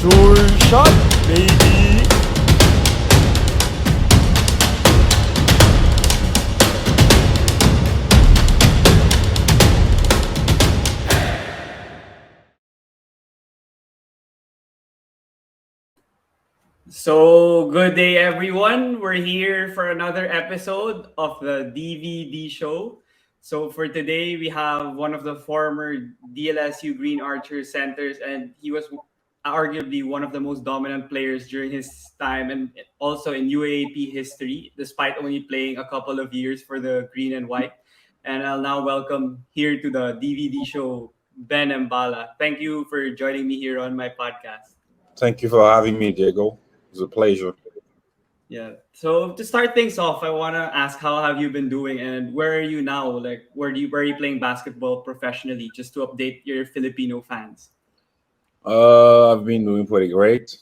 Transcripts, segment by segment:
Sure shot, baby. So, good day, everyone. We're here for another episode of the DVD show. So, for today, we have one of the former DLSU Green Archer centers, and he was arguably one of the most dominant players during his time and also in UAAP history, despite only playing a couple of years for the Green and White. And I'll now welcome here to the DVD show Ben Mbala. Thank you for joining me here on my podcast. Thank you for having me, Diego. It's a pleasure. Yeah. So to start things off, I want to ask how have you been doing and where are you now? Like where are you playing basketball professionally just to update your Filipino fans? I've been doing pretty great.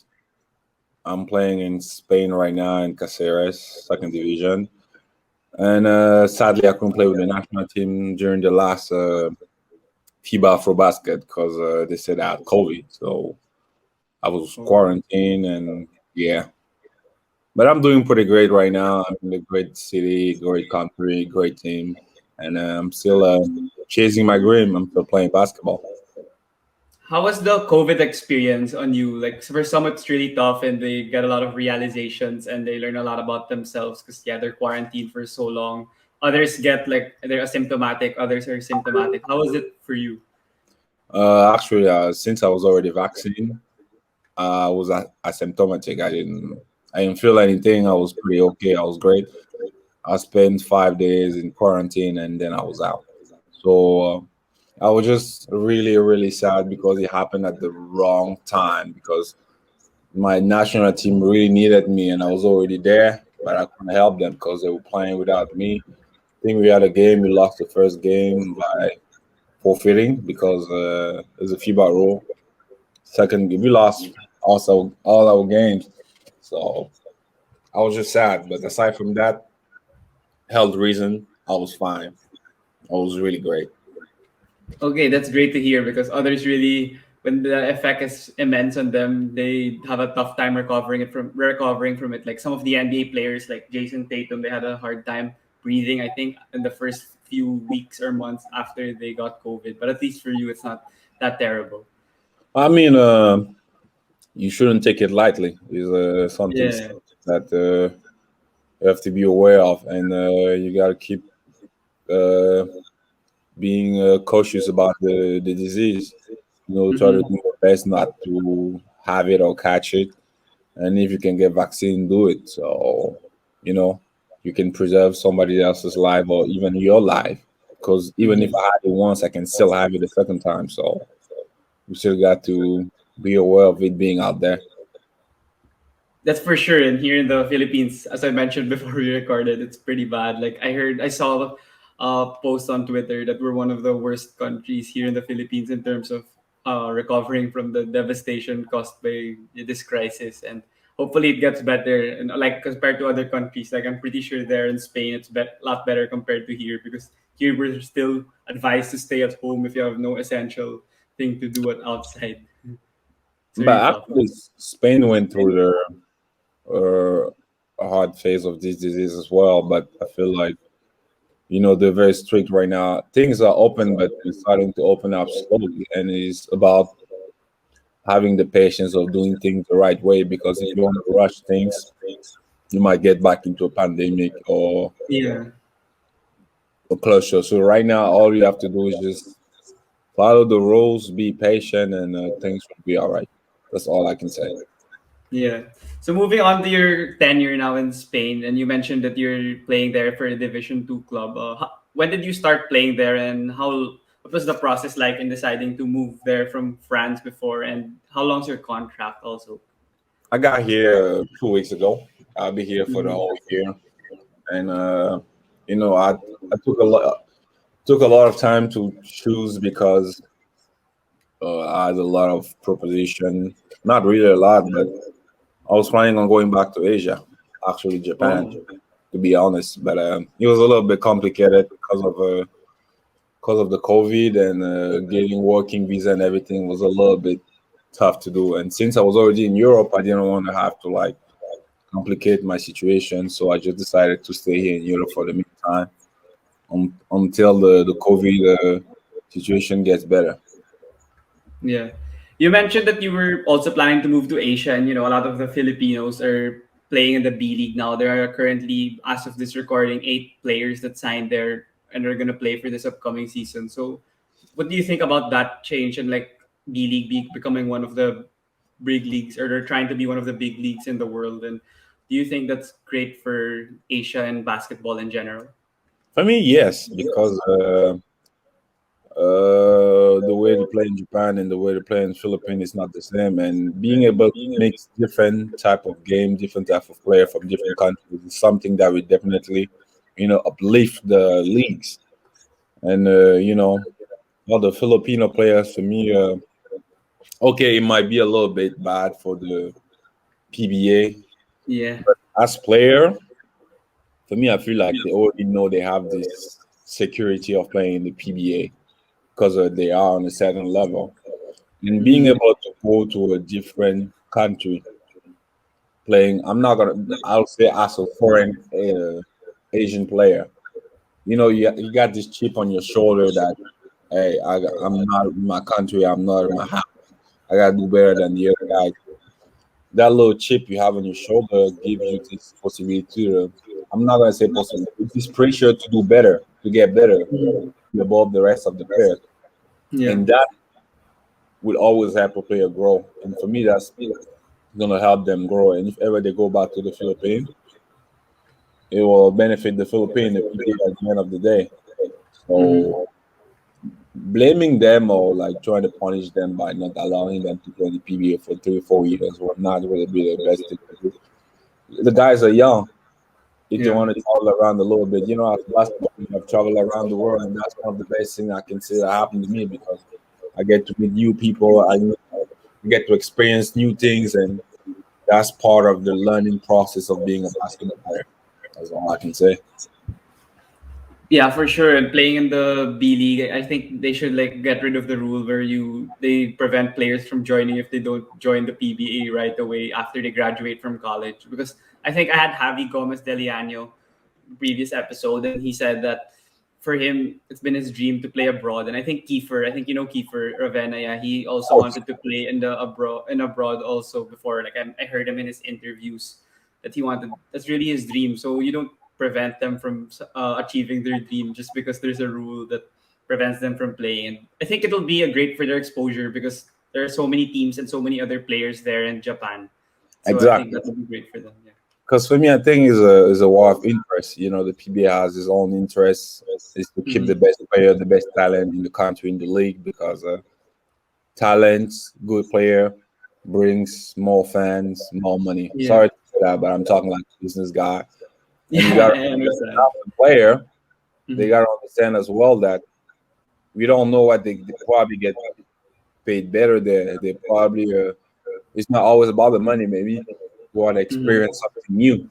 I'm playing in Spain right now in Caceres, second division. And sadly, I couldn't play with the national team during the last FIBA Afro Basket because they said I had COVID. So I was Oh, quarantined and yeah. But I'm doing pretty great right now. I'm in a great city, great country, great team. And I'm still chasing my dream. I'm still playing basketball. how was the COVID experience on you? Like for some it's really tough and they get a lot of realizations and they learn a lot about themselves because yeah, they're quarantined for so long. Others get like they're asymptomatic, others are symptomatic. How was it for you? Actually, since I was already vaccinated, I was asymptomatic. I didn't feel anything. I was pretty okay. I was great. I spent 5 days in quarantine and then I was out. So I was just really, really sad because it happened at the wrong time because my national team really needed me and I was already there, but I couldn't help them because they were playing without me. I think we had a game. We lost the first game by forfeiting because there's a FIBA rule. Second, we lost also all our games. So I was just sad. But aside from that, health reason, I was fine. I was really great. Okay, that's great to hear because others really, when the effect is immense on them, they have a tough time recovering from it. Like some of the NBA players, like Jason Tatum, they had a hard time breathing. I think in the first few weeks or months after they got COVID. But at least for you, it's not that terrible. I mean, you shouldn't take it lightly. It's something Yeah. that you have to be aware of, and you got to keep uh, being cautious about the disease. Try to Mm-hmm. do your best not to have it or catch it. And if you can get vaccine, do it. So, you know, you can preserve somebody else's life or even your life. Because even if Mm-hmm. I had it once, I can still have it a second time. So we still got to be aware of it being out there. That's for sure. And here in the Philippines, as I mentioned before we recorded, it's pretty bad. Like I saw a post on Twitter that we're one of the worst countries here in the Philippines in terms of recovering from the devastation caused by this crisis. And hopefully it gets better. And like compared to other countries, like I'm pretty sure there in Spain, it's a lot better compared to here because here we're still advised to stay at home if you have no essential thing to do outside. It's really But tough. actually, Spain went through uh, a hard phase of this disease as well. But I feel like, they're very strict right now. Things are open, but they're starting to open up slowly. And it's about having the patience of doing things the right way because if you want to rush things, you might get back into a pandemic Yeah. or closure. So right now, all you have to do is just follow the rules, be patient, and things will be all right. That's all I can say. Yeah. So moving on to your tenure now in Spain, and you mentioned that you're playing there for a Division Two club. When did you start playing there, and how? What was the process like in deciding to move there from France before, and how long's your contract also? I got here 2 weeks ago. I'll be here for the Mm-hmm. whole year, and I took a lot of time to choose because I had a lot of proposition. Not really a lot, but I was planning on going back to Asia, actually Japan, Oh, to be honest. But it was a little bit complicated because of the COVID and getting working visa and everything was a little bit tough to do. And since I was already in Europe, I didn't want to have to like complicate my situation, so I just decided to stay here in Europe for the meantime until the COVID situation gets better. Yeah. You mentioned that you were also planning to move to Asia, and a lot of the Filipinos are playing in the B League now. There are currently, as of this recording, 8 players that signed there and are gonna play for this upcoming season. So, what do you think about that change and like B League becoming one of the big leagues, or they're trying to be one of the big leagues in the world? And do you think that's great for Asia and basketball in general? For me, yes, because the way they play in Japan and the way they play in Philippines is not the same. And being able to mix different type of game, different type of player from different countries is something that we definitely, uplift the leagues. And all the Filipino players for me, okay, it might be a little bit bad for the PBA. Yeah. As player, for me, I feel like they already know they have this security of playing in the PBA because they are on a certain level. And being Mhm. able to go to a different country playing, I'll say as a foreign Asian player, you got this chip on your shoulder that, hey, I'm not in my country, I'm not in my house, I got to do better than the other guy. That little chip you have on your shoulder gives you this possibility to, I'm not going to say possibility, this pressure to do better, to get better above the rest of the players. Yeah. And that will always help a player grow. And for me, that's gonna help them grow. And if ever they go back to the Philippines, it will benefit the Philippines, the PBA at the end of the day. Mhm. So blaming them or like trying to punish them by not allowing them to play the PBA for 3 or 4 years will not really be the best thing to do. The guys are young. If they Yeah. want to travel around a little bit, as a basketball player, I've traveled around the world, and that's one of the best things I can say that happened to me because I get to meet new people. I get to experience new things, and that's part of the learning process of being a basketball player. That's all I can say. Yeah, for sure. And playing in the B League, I think they should like get rid of the rule where they prevent players from joining if they don't join the PBA right away after they graduate from college. Because I think I had Javi Gomez Deliano previous episode, and he said that for him it's been his dream to play abroad. And I think Kiefer Ravenna, yeah, he Of also course, wanted to play in abroad also before. Like I heard him in his interviews that he wanted. That's really his dream. So you don't prevent them from achieving their dream just because there's a rule that prevents them from playing. And I think it'll be a great for their exposure because there are so many teams and so many other players there in Japan. So I think exactly. that'll be great for them. Yeah. Because for me, I think is a war of interest. The PBA has its own interests. Is to keep the Mhm. best player, the best talent in the country in the league because talent, good player brings more fans, more money. Yeah. Sorry to say that, but I'm talking like a business guy. And you Yeah, got to I understand. have the player. They Mhm. got to understand as well that we don't know what they probably get paid better there. They probably it's not always about the money. Maybe you want to Mhm. experience something new.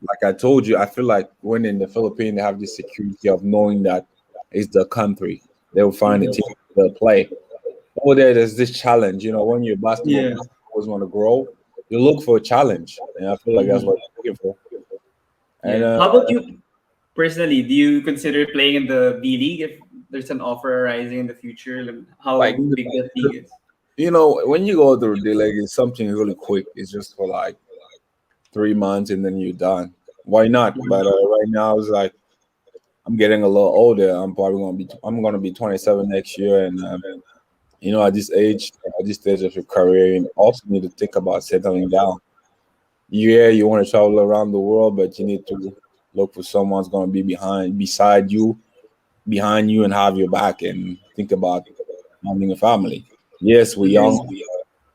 Like I told you, I feel like when in the Philippines they have this security of knowing that it's the country. They will find a Mhm. team to play. Over there's this challenge. When you're a basketball Yeah. player, you always want to grow. You look for a challenge, and I feel like that's Mhm. what you're looking for. And Yeah. How about you personally? Do you consider playing in the B League if there's an offer arising in the future? Like like how big that league is? when you go through the league, it's something really quick. It's just for like 3 months, and then you're done. Why not? But right now, it's like I'm getting a little older. I'm gonna be 27 next year, and at this age, at this stage of your career, you also need to think about settling down. Yeah, you want to travel around the world, but you need to look for someone's gonna be behind you, and have your back, and think about having a family. Yes, we're young. Mhm.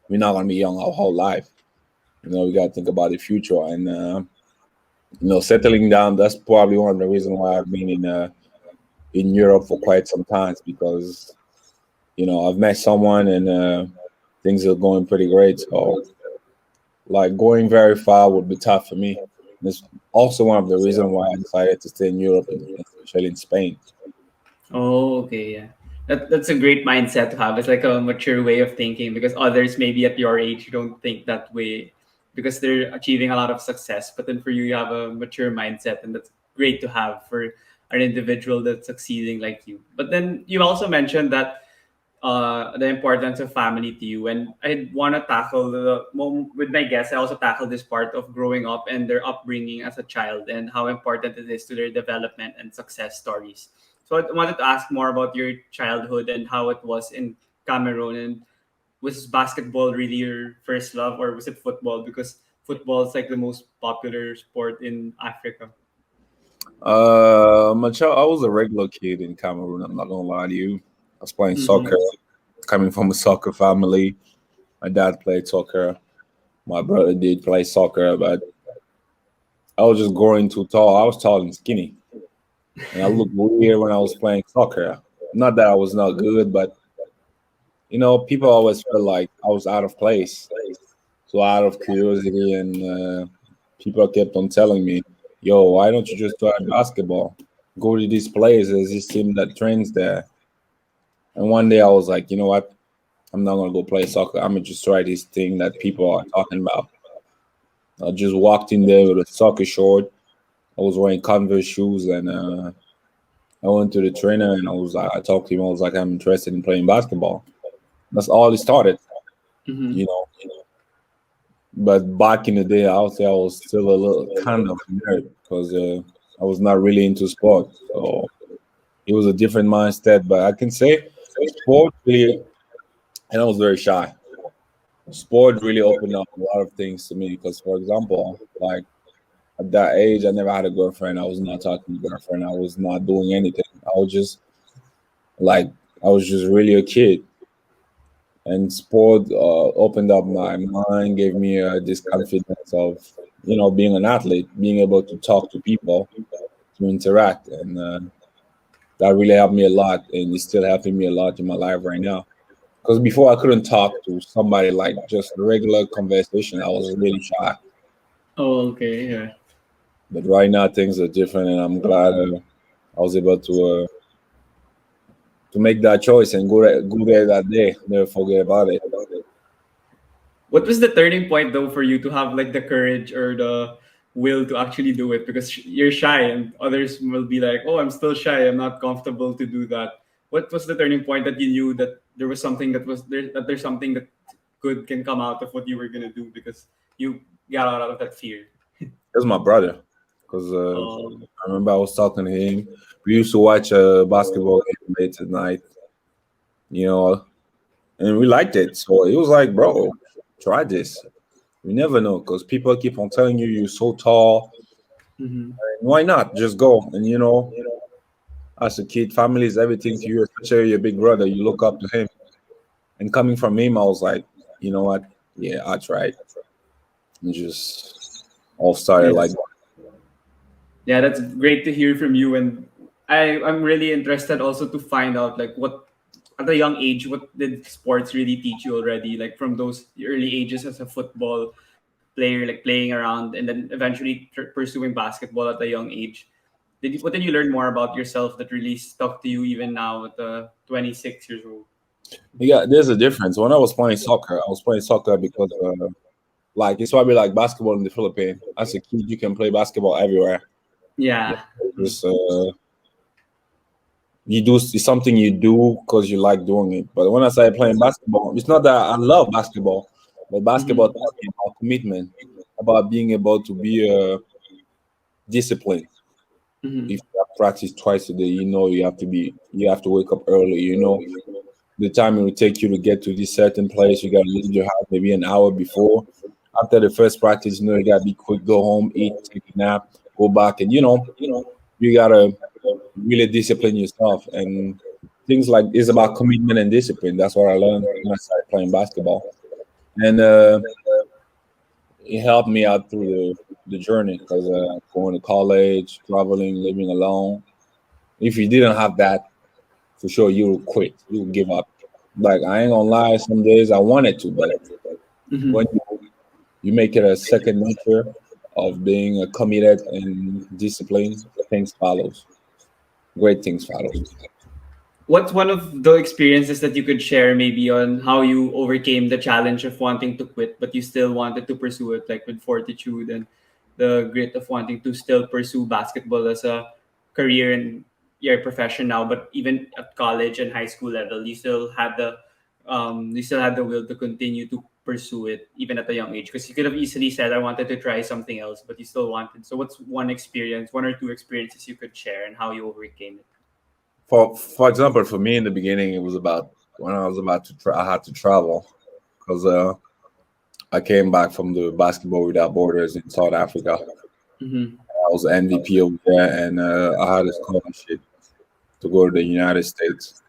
We're not gonna be young our whole life. We gotta think about the future, and settling down. That's probably one of the reasons why I've been in Europe for quite some time because I've met someone and things are going pretty great. So like going very far would be tough for me. And it's also one of the reasons why I decided to stay in Europe, and especially in Spain. Oh, okay, yeah. That's a great mindset to have. It's like a mature way of thinking because others maybe at your age don't think that way because they're achieving a lot of success. But then for you, you have a mature mindset, and that's great to have for an individual that's succeeding like you. But then you also mentioned that the importance of family to you. And I want to tackle with my guests. I also tackle this part of growing up and their upbringing as a child and how important it is to their development and success stories. So I wanted to ask more about your childhood and how it was in Cameroon. And was basketball really your first love, or was it football? Because football is like the most popular sport in Africa. My child, I was a regular kid in Cameroon. I'm not gonna lie to you. I was playing Mm-hmm. soccer, coming from a soccer family. My dad played soccer. My brother did play soccer, but I was just growing too tall. I was tall and skinny, and I looked weird when I was playing soccer. Not that I was not good, but people always felt like I was out of place. So out of curiosity, and people kept on telling me, "Yo, why don't you just try basketball? Go to this place. There's this team that trains there." And one day I was like, you know what? I'm not gonna go play soccer. I'm gonna just try this thing that people are talking about. I just walked in there with a soccer short. I was wearing Converse shoes, and I went to the trainer and I talked to him. I was like, I'm interested in playing basketball. That's all it started, Mm-hmm. you know. But back in the day, I would say I was still a little kind of nerd because I was not really into sport. So it was a different mindset. But I can say sport really, and I was very shy. Sport really opened up a lot of things to me because, for example, like at that age, I never had a girlfriend. I was not talking to a girlfriend. I was not doing anything. Like, I was just really a kid. And sport opened up my mind, gave me this confidence of, being an athlete, being able to talk to people, to interact. And that really helped me a lot. And it's still helping me a lot in my life right now. Because before I couldn't talk to somebody like just regular conversation. I was really shy. Oh, okay. Yeah. But right now things are different, and I'm glad I was able to make that choice and go there that day. Never forget about it. What was the turning point though for you to have like the courage or the will to actually do it? Because you're shy, and others will be like, "Oh, I'm still shy. I'm not comfortable to do that." What was the turning point that you knew that there was something that was there, that there's something that good can come out of what you were gonna do because you got out of that fear? It was my brother, because Oh. I remember I was talking to him. We used to watch basketball game late at night, you know, and we liked it. So it was like, bro, try this. You never know, because people keep on telling you you're so tall. Mm-hmm. Why not just go? And as a kid, family is everything to you, especially your big brother. You look up to him. And coming from him, I was like, you know what? Yeah, I tried. And just all started Yeah, like, that's great to hear from you. And I'm really interested also to find out like what at a young age, what did sports really teach you already? Like from those early ages as a football player, like playing around, and then eventually pursuing basketball at a young age. What did you learn more about yourself that really stuck to you even now at 26 years old? yeah, there's a difference. When I was playing soccer because, like, it's probably like basketball in the Philippines. As a kid, you can play basketball everywhere. Yeah, Yeah. Mhm. just it's something you do because you like doing it. But when I started playing basketball, it's not that I love basketball, but basketball Mhm. taught me about commitment, about being able to be disciplined. Mhm. If you have practice twice a day, you have to wake up early. The time it will take you to get to this certain place, you gotta leave your house maybe an hour before. After the first practice, you gotta be quick, go home, eat, take a nap, go back, and you gotta really discipline yourself. And things like it's about commitment and discipline. That's what I learned when I started playing basketball, and it helped me out through the journey because going to college, traveling, living alone. If you didn't have that, for sure you will quit, you will give up. Like I ain't gonna lie, some days I wanted to, but when Mhm. you make it a second nature of being committed and disciplined, things follows. Great things follows. What's one of the experiences that you could share maybe on how you overcame the challenge of wanting to quit, but you still wanted to pursue it, like with fortitude and the grit of wanting to still pursue basketball as a career and your profession now, but even at college and high school level, you still had the will to continue to pursue it even at a young age. Because you could have easily said, "I wanted to try something else," but you still wanted. So, what's one or two experiences you could share, and how you overcame it? For example, for me in the beginning, it was about when I was about to I had to travel because I came back from the Basketball Without Borders in South Africa. Mm-hmm. I was MVP over there, and I had a scholarship to go to the United States.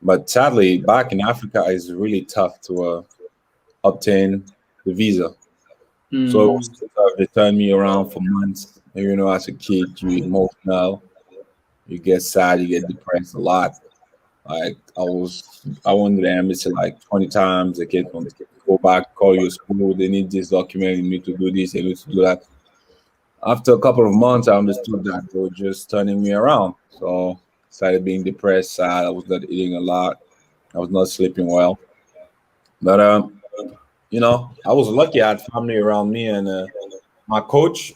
But sadly, back in Africa, it's really tough to obtain the visa. So it was Mm. too tough. They turned me around for months. And, as a kid, you emotional, you get sad, you get depressed a lot. Like I went to the embassy like 20 times. They kept on go back, call your school. They need this document. You need to do this. They need to do that. After a couple of months, I understood that they were just turning me around. So started being depressed, sad. I was not eating a lot. I was not sleeping well. But I was lucky. I had family around me, and my coach,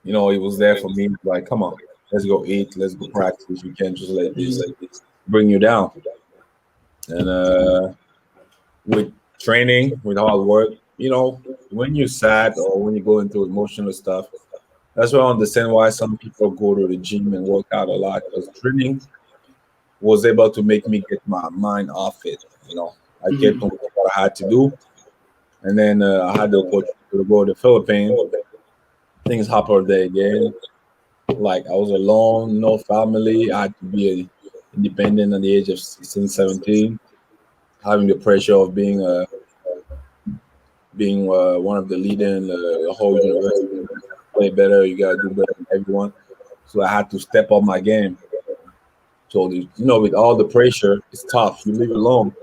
he was there for me. Like, come on, let's go eat, let's go practice. You can't just let this bring you down. And with training, with hard work, when you're sad or when you go into emotional stuff, that's why I understand why some people go to the gym and work out a lot because training was able to make me get my mind off it. I kept Mm-hmm. on what I had to do, and then I had the opportunity to go to the Philippines. Things happened there again. Like I was alone, no family. I had to be independent at the age of 16, 17, having the pressure of being one of the leader in the whole university. You gotta play better. You gotta do better than everyone. So I had to step up my game. So with all the pressure, it's tough. You live alone.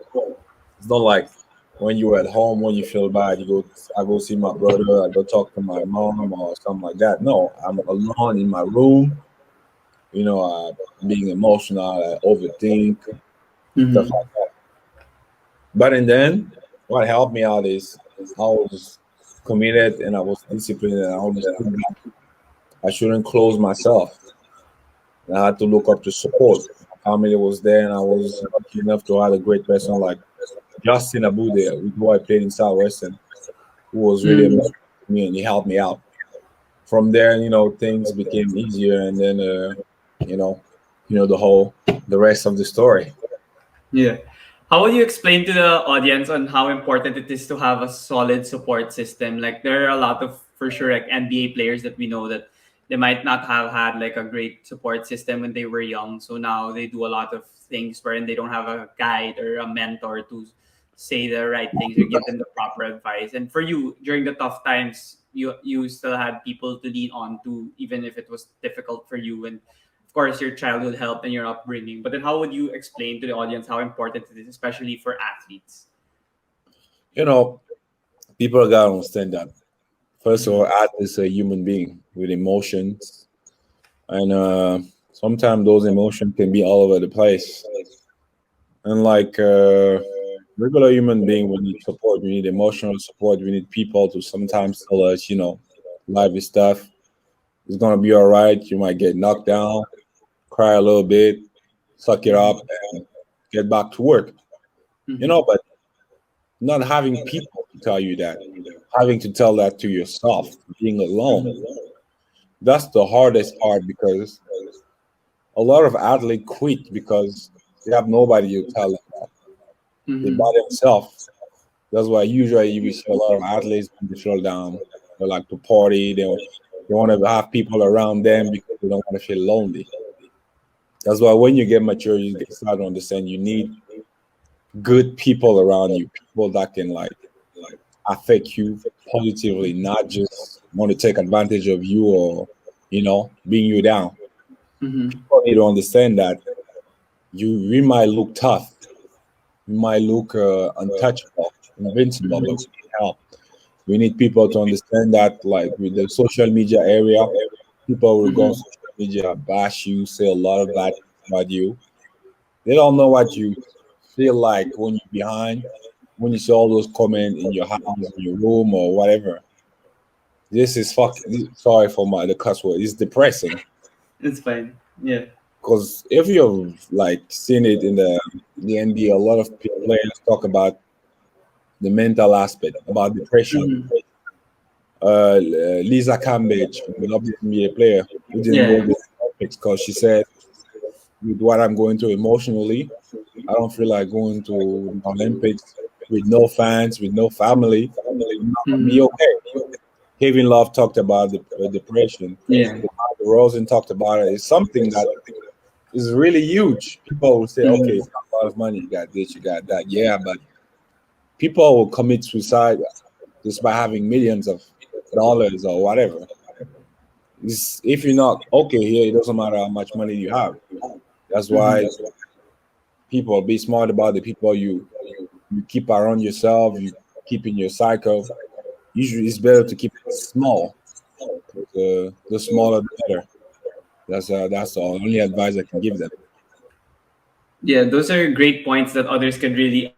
It's not like when you're at home when you feel bad. I go see my brother. I go talk to my mom or something like that. No, I'm alone in my room. Being emotional, I overthink stuff Mm-hmm. like that. But and then what helped me out is I was committed and I was disciplined and I understood that I shouldn't close myself. And I had to look up to support. My family was there, and I was lucky enough to have a great person like Justin Abude, with who I played in Southwestern, who was really Mm. amazing to me and he helped me out. From there, things became easier, and then you know, the rest of the story. Yeah. How would you explain to the audience on how important it is to have a solid support system? Like there are a lot of for sure like NBA players that we know that they might not have had like a great support system when they were young. So now they do a lot of things wherein they don't have a guide or a mentor to say the right things or give them the proper advice. And for you during the tough times, you still had people to lean on to even if it was difficult for you and of course your childhood help and your upbringing, but then how would you explain to the audience how important it is, especially for athletes? You know, People gotta understand that. First of Mm-hmm. all, art is a human being with emotions, and sometimes those emotions can be all over the place. And like regular human being, we need support. We need emotional support. We need people to sometimes tell us, life is tough. It's gonna be all right. You might get knocked down, cry a little bit, suck it up, and get back to work. Mm-hmm. But not having people to tell you that, having to tell that to yourself, being alone. That's the hardest part because a lot of athletes quit because they have nobody to tell them that. They by Mm-hmm. themselves. That's why usually you will see a lot of athletes when they feel down. They like to party. They want to have people around them because they don't want to feel lonely. That's why when you get mature, you get start to understand you need good people around you, people that can like affect you positively, not just want to take advantage of you or bring you down. Mm-hmm. People need to understand that we might look tough, we might look untouchable, invincible, but we need help. We need people to understand that, like with the social media area, people will go on Mm-hmm. social media, bash you, say a lot of bad things about you. They don't know what you feel like when you're behind, when you see all those comments in your house, in your room, or whatever. This is fucking. Sorry for the cuss word. It's depressing It's fine. Yeah. because if you've like seen it in the NBA, a lot of players talk about the mental aspect, about depression. Hmm. Lisa Cambage, the WNBA player, who didn't go Yeah. to the Olympics because she said, with what I'm going through emotionally, I don't feel like going to the Olympics with no fans, with no family. I'm not gonna be Hmm. okay. Kevin Love talked about the depression. Yeah. DeMar Rosen talked about it. It's something that is really huge. People will say, okay, Hmm. it's not a lot of money. You got this, you got that. Yeah, but people will commit suicide just by having millions of dollars or whatever. If you're not okay here, it doesn't matter how much money you have. That's Hmm. why people be smart about the people you keep around yourself. You keep in your cycle. Usually, it's better to keep it small. The smaller, the better. That's the only advice I can give them. Yeah, those are great points that others can really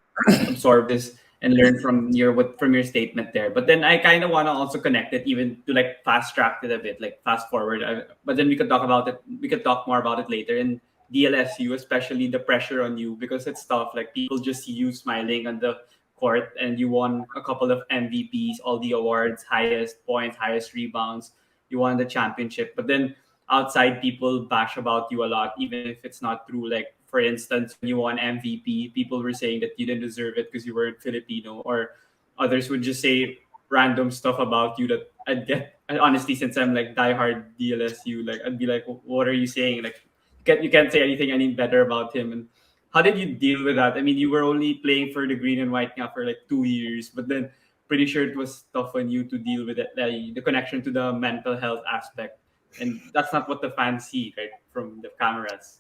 absorb this and learn from your statement there. But then I kind of want to also connect it even to like fast track it a bit, like fast forward. But then we could talk about it. We could talk more about it later in DLSU, especially the pressure on you because it's tough. Like people just see you smiling on the court, and you won a couple of MVPs, all the awards, highest points, highest rebounds. You won the championship, but then outside people bash about you a lot, even if it's not true. Like for instance, when you won MVP, people were saying that you didn't deserve it because you weren't Filipino, or others would just say random stuff about you that I'd get. And honestly, since I'm like diehard DLSU, like I'd be like, "What are you saying? Like, you can't say anything any better about him." And how did you deal with that? I mean, you were only playing for the green and white now for like 2 years, but then pretty sure it was tough on you to deal with it, the connection to the mental health aspect, and that's not what the fans see, right, from the cameras.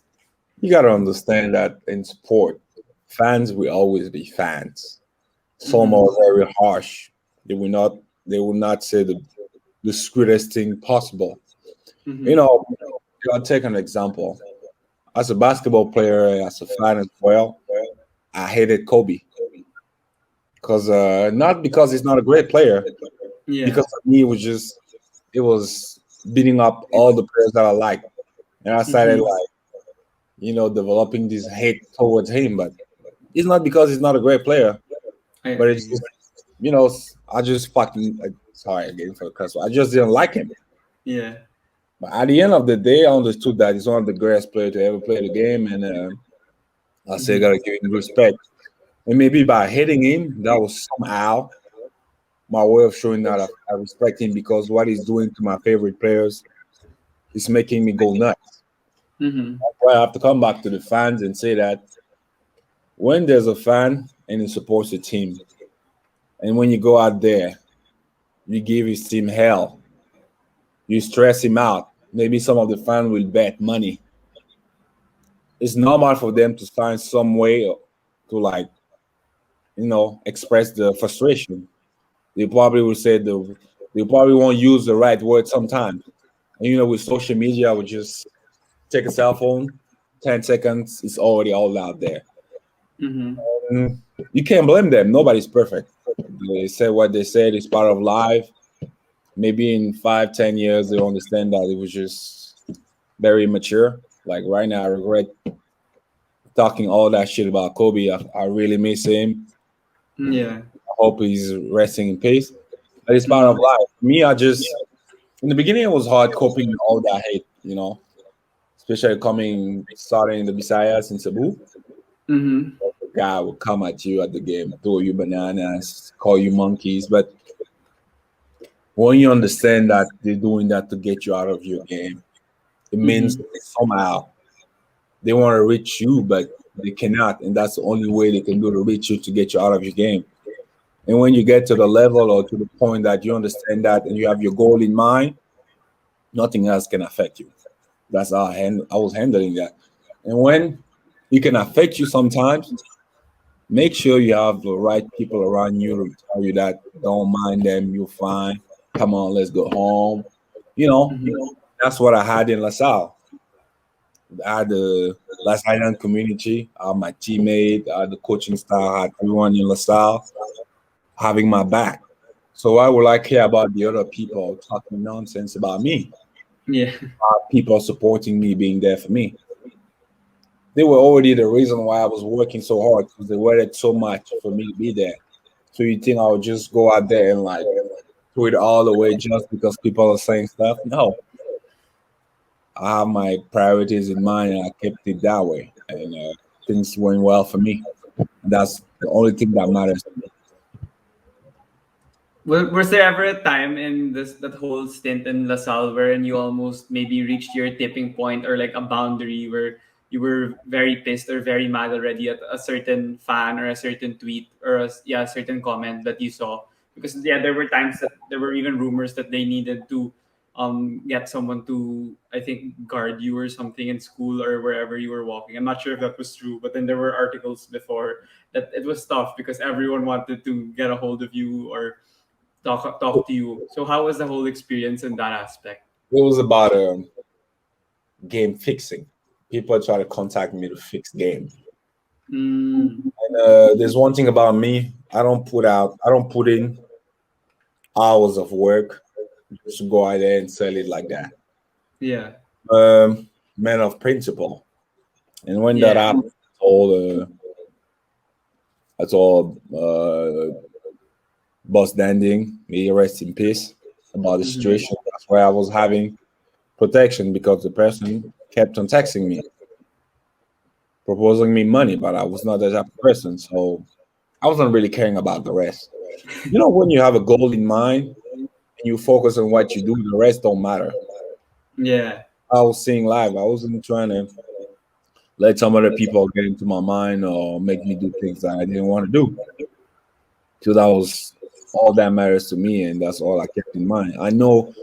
You got to understand that in sport, fans will always be fans. Some Mm-hmm. are very harsh. They will not. They will not say the sweetest thing possible. You Mm-hmm. know, I'll take an example. As a basketball player, as a fan as well, I hated Kobe because not because he's not a great player, Yeah. because for me it was beating up all the players that I like, and I started Mm-hmm. like developing this hate towards him. But it's not because he's not a great player, I but it's agree. just I just fucking sorry again for the curse. I just didn't like him. Yeah. But at the end of the day, I understood that he's one of the greatest players to ever play the game, and I say I Mm-hmm. gotta give him respect. And maybe by hitting him, that was somehow my way of showing that I respect him because what he's doing to my favorite players is making me go nuts. Mm-hmm. Well, I have to come back to the fans and say that when there's a fan and he supports a team, and when you go out there, you give his team hell, you stress him out. Maybe some of the fans will bet money. It's normal for them to find some way to express the frustration. They probably will say they probably won't use the right word sometimes. And with social media, we just take a cell phone, 10 seconds, it's already all out there. Mm-hmm. Mm, you can't blame them. Nobody's perfect. They said what they said is part of life. Maybe in 5, 10 years they'll understand that it was just very immature. Like right now, I regret talking all that shit about Kobe. I really miss him. Yeah. I hope he's resting in peace. But it's part of Mm-hmm. life. Me, I just in the beginning it was hard coping with all that hate, especially coming starting in the Bisayas in Cebu. Mm-hmm. The guy will come at you at the game, throw you bananas, call you monkeys. But when you understand that they're doing that to get you out of your game, it means Mm-hmm. somehow they want to reach you, but they cannot, and that's the only way they can do to reach you to get you out of your game. And when you get to the level or to the point that you understand that and you have your goal in mind, nothing else can affect you. That's how I was handling that. And when it can affect you sometimes, make sure you have the right people around you to tell you that don't mind them, you're fine. Come on, let's go home. You know, Mm-hmm. that's what I had in LaSalle. I had the Las Island community, my teammate, the coaching staff, I had everyone in LaSalle having my back. So why would I care about the other people talking nonsense about me? Yeah. People supporting me, being there for me. They were already the reason why I was working so hard because they wanted so much for me to be there. So you think I would just go out there and like do it all the way just because people are saying stuff? No, I have my priorities in mind and I kept it that way. And things went well for me. That's the only thing that matters to me. Was there ever a time in this that whole stint in LaSalle wherein you almost maybe reached your tipping point or like a boundary where you were very pissed or very mad already at a certain fan or a certain tweet or a certain comment that you saw? Because yeah, there were times that there were even rumors that they needed to get someone to, I think, guard you or something in school or wherever you were walking. I'm not sure if that was true, but then there were articles before that it was tough because everyone wanted to get a hold of you or talk to you. So how was the whole experience in that aspect? It was about game fixing. People try to contact me to fix game. Mm, There's one thing about me. I don't put in hours of work just to go out there and sell it like that. yeah, Man of principle. And when that yeah. happened, I told Boss Danding, may he rest in peace, about the Mhm. situation. That's why I was having protection because the person kept on texting me, proposing me money, but I was not that type of person. So I wasn't really caring about the rest. You know, when you have a goal in mind and you focus on what you do, the rest don't matter. Yeah. I was seeing live. I wasn't trying to let some other people get into my mind or make me do things that I didn't want to do. So that was all that matters to me, and that's all I kept in mind. I know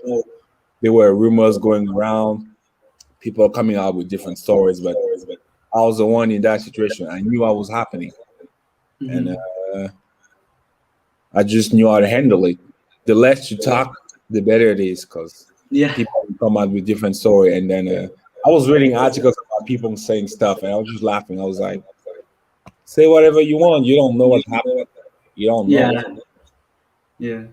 there were rumors going around, people coming out with different stories, but I was the one in that situation. I knew what was happening, and Mhm. I just knew how to handle it. The less you talk, the better it is, because Yeah. people will come out with different story. And then I was reading articles about people saying stuff, and I was just laughing. I was like, "Say whatever you want. You don't know what's happening. You don't Yeah. know." Yeah.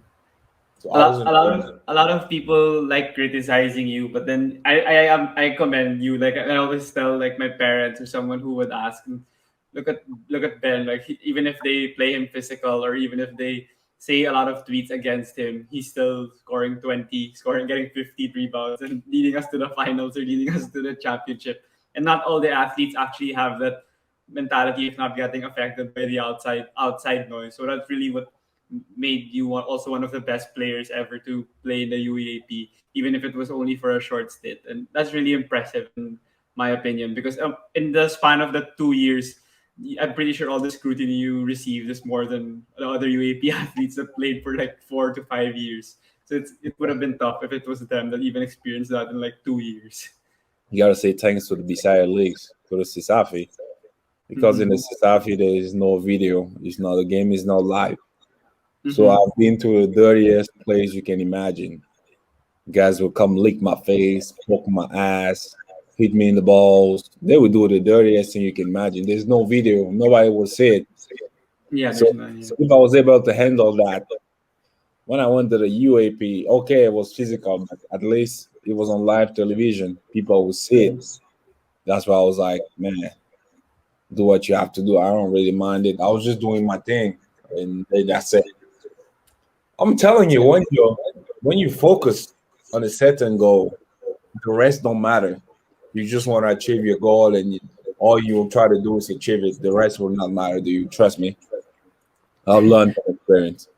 So I wasn't doing that. A lot of people like criticizing you, but then I commend you. Like I always tell like my parents or someone who would ask, look at Ben. Like even if they play him physical or even if they say a lot of tweets against him, he's still scoring 20, scoring getting 50 rebounds and leading us to the finals or leading us to the championship. And not all the athletes actually have that mentality of not getting affected by the outside noise. So that's really what made you also one of the best players ever to play in the UAAP, even if it was only for a short stint. And that's really impressive in my opinion, because in the span of the 2 years, I'm pretty sure all the scrutiny you received is more than the other UAP athletes that played for like 4 to 5 years. So it would have been tough if it was them that even experienced that in like 2 years. You gotta say thanks to the Bisaya leagues, to the Sisafi, because in the Mm-hmm. Sisafi there is no video. It's not the game is not live. So Mm-hmm. I've been to the dirtiest place you can imagine. Guys will come lick my face, poke my ass, hit me in the balls. They would do the dirtiest thing you can imagine. There's no video. Nobody will see it. Yeah, So, there's none. Yeah. so if I was able to handle that when I went to the UAP, okay, it was physical, but at least it was on live television. People would see it. That's why I was like, man, do what you have to do. I don't really mind it. I was just doing my thing, and that's it. I'm telling you, when you focus on a certain goal, the rest don't matter. You just want to achieve your goal, and all you will try to do is achieve it. The rest will not matter. Do you trust me? I've learned from experience.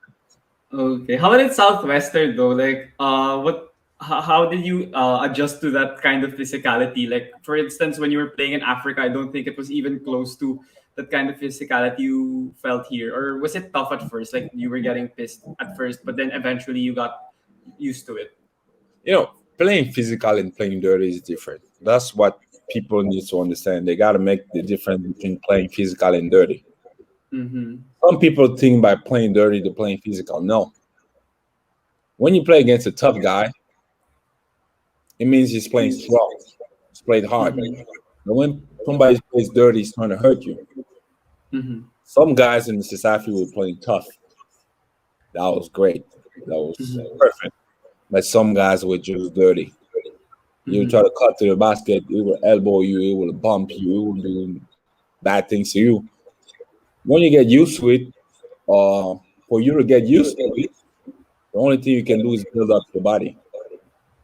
Okay. How about in Southwestern though? Like, how did you adjust to that kind of physicality? Like, for instance, when you were playing in Africa, I don't think it was even close to that kind of physicality you felt here. Or was it tough at first? Like, you were getting pissed at first, but then eventually you got used to it. You know, playing physical and playing dirty is different. That's what people need to understand. They got to make the difference between playing physical and dirty. Mm-hmm. Some people think by playing dirty they're playing physical. No, when you play against a tough guy, it means he's playing strong. He's played hard. Mm-hmm. But when somebody plays dirty, he's trying to hurt you. Mm-hmm. Some guys in the society were playing tough. That was great. That was Mm-hmm. perfect. But some guys were just dirty. You Mm-hmm. try to cut to the basket, it will elbow you, it will bump you, it will do bad things to you. When you get used to it, for you to get used to it, the only thing you can do is build up your body.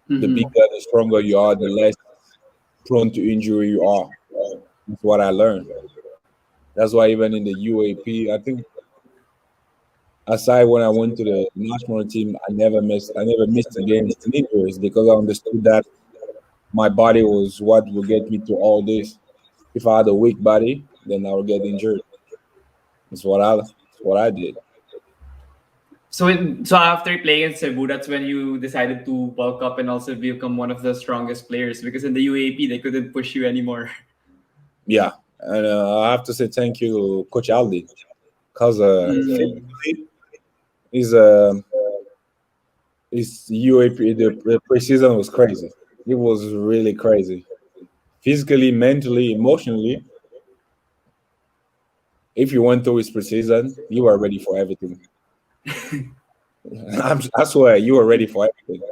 The bigger, Mm-hmm. the stronger you are, the less prone to injury you are. That's what I learned. That's why even in the UAP, I think aside when I went to the national team, I never missed a game with injuries because I understood that my body was what will get me to all this. If I had a weak body, then I would get injured. That's what I did. So after playing in Cebu, that's when you decided to bulk up and also become one of the strongest players because in the UAP they couldn't push you anymore. Yeah, and I have to say thank you, Coach Aldi, because Mm. physically, his his UAP the preseason was crazy. It was really crazy. Physically, mentally, emotionally, if you went through his preseason, you were ready for everything. I swear, you were ready for everything.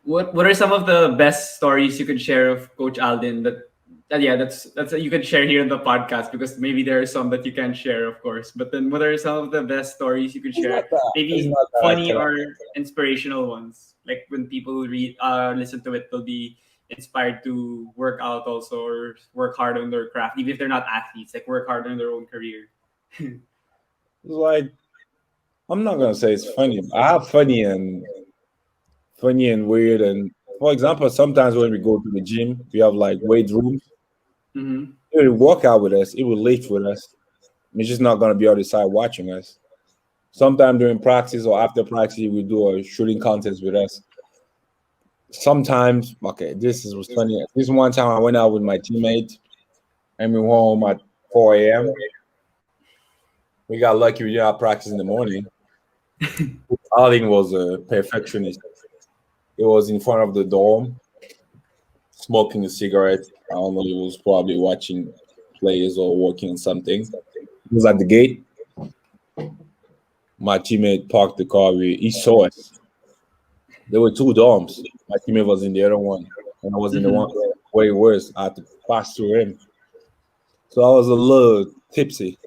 What are some of the best stories you could share of Coach Alden that yeah that's you can share here in the podcast because maybe there are some that you can't share of course but then what are some of the best stories you could It's not share that. It's maybe not that I funny cannot. or inspirational ones like when people read listen to it they'll be inspired to work out also or work hard on their craft even if they're not athletes like work hard on their own career. It's like I'm not gonna say it's funny. I have funny and weird. And for example, sometimes when we go to the gym, we have like weight rooms. Mm-hmm. It will work out with us. It will lift with us. It's just not gonna be on the side watching us. Sometime during practice or after practice, we do a shooting contest with us. Sometimes, okay, was funny. This one time I went out with my teammate and we went home at 4 a.m. We got lucky we didn't have practice in the morning. Arling was a perfectionist. He was in front of the dorm smoking a cigarette. I don't know, he was probably watching plays or working on something. He was at the gate. My teammate parked the car. He saw us. There were two dorms. My teammate was in the other one, and I was in the one Mm-hmm. way worse. I had to pass through him. So I was a little tipsy.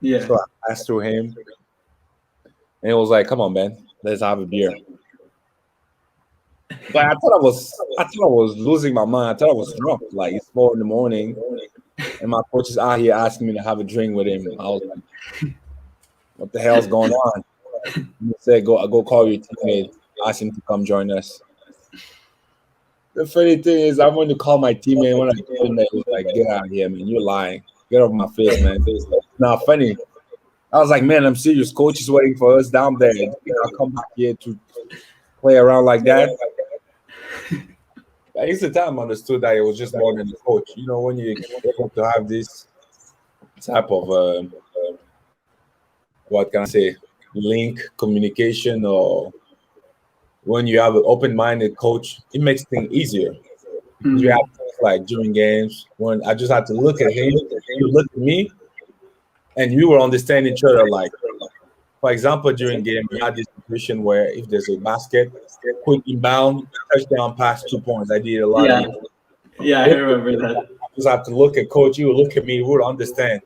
Yeah. So I passed through him, and it was like, "Come on, man, let's have a beer." But I thought I was losing my mind. I thought I was drunk. Like it's 4 in the morning, and my coach is out here asking me to have a drink with him. I was like, "What the hell's going on?" He said, "Go call your teammate. Ask him to come join us." The funny thing is, I went to call my teammate. When I told him that, he was like, "Get out of here, man! You're lying. Get off my face, man." It's not funny. I was like, "Man, I'm serious. Coach is waiting for us down there. You cannot come back here to play around like that." I used to time I understood that it was just more than the coach. You know, when you're able to have this type of what can I say, link communication, or when you have an open-minded coach, it makes things easier because we have Mm-hmm. things like during games when I just had to look at him, he would look at me, and we will understand each other. Like, for example, during game, we had this situation where if there's a basket, quick inbound, touchdown pass, 2 points. I did a lot of Yeah. it. Yeah, I If remember that. I just have to look at coach, he would look at me, he would understand.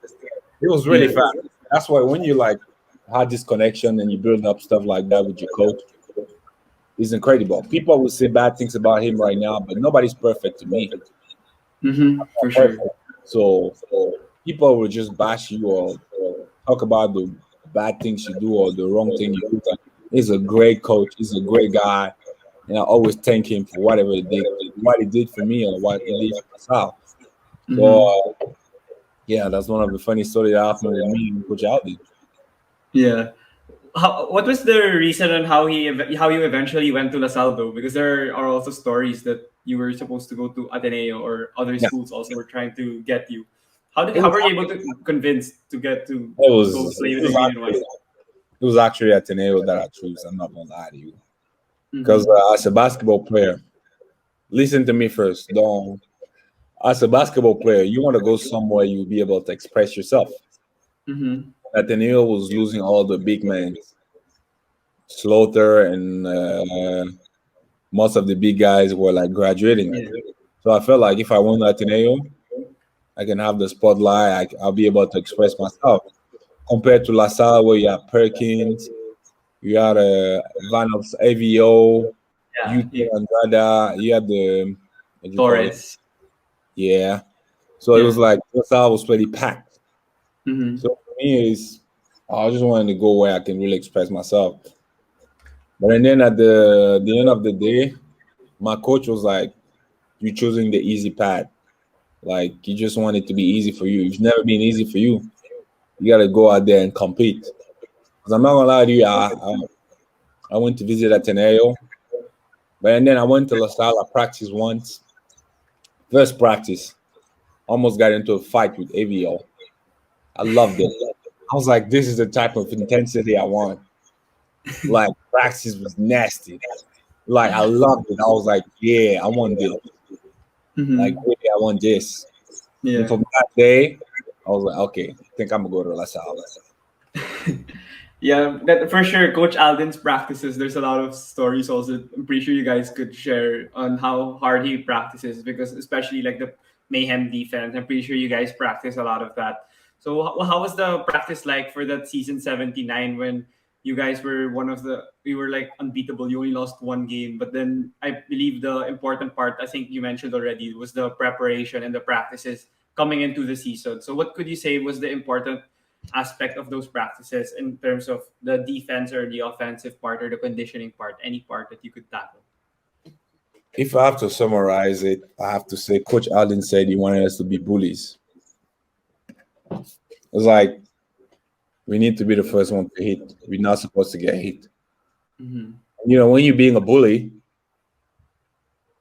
It was really Yeah. fast. That's why when you like had this connection and you build up stuff like that with your coach, it's incredible. People will say bad things about him right now, but nobody's perfect to me. Mm-hmm. For sure. Perfect. So people will just bash you or talk about the bad things you do or the wrong thing you do. But he's a great coach. He's a great guy, and I always thank him for whatever he did, what he did for me, or what he did for Salle. So Mm-hmm. yeah, that's one of the funny stories that happened with me and Coach Aldi. Yeah. What was the reason on how you eventually went to La Salle though? Because there are also stories that you were supposed to go to Ateneo or other Yeah, schools also were trying to get you. it How was were you able to convince to get to it go was play it with the was green and white? actually it was actually Ateneo that I chose. I'm not gonna lie to you, because Mm-hmm. as a basketball player, listen to me first. Don't. As a basketball player, you want to go somewhere you'll be able to express yourself. Mm-hmm. Ateneo was losing all the big men, Slaughter and most of the big guys were like graduating. Yeah. So I felt like if I won Ateneo, I can have the spotlight. I'll be able to express myself. Compared to La Salle, where you have Perkins, you had Vanos AVO, Yeah. UK Andrada, you had the what do you call it? Torres. Yeah. So it Yeah. was like La Salle was pretty packed. Mm-hmm. So for me, is I just wanted to go where I can really express myself. But and then at the end of the day, my coach was like, "You're choosing the easy path. Like you just want it to be easy for you. It's never been easy for you. You got to go out there and compete." Because I'm not gonna lie to you, I went to visit Ateneo, but and then I went to La Salle. I practiced once. First practice, almost got into a fight with AVO. I loved it. I was like, "This is the type of intensity I want." Like practice was nasty. Like I loved it. I was like, "Yeah, I want this. Like Mm-hmm. really, I want this." And Yeah. from that day, I was like, "Okay, I think I'm gonna go to La Salle." Yeah, that for sure. Coach Alden's practices. There's a lot of stories. Also, I'm pretty sure you guys could share on how hard he practices because, especially like the mayhem defense. I'm pretty sure you guys practice a lot of that. So, how was the practice like for that season 79 when you guys were one of the we were like unbeatable. You only lost one game, but then I believe the important part I think you mentioned already was the preparation and the practices coming into the season. So, what could you say was the important aspect of those practices in terms of the defense or the offensive part or the conditioning part, any part that you could tackle? If I have to summarize it, I have to say Coach Alden said he wanted us to be bullies. It's like we need to be the first one to hit. We're not supposed to get hit. Mm-hmm. You know, when you're being a bully,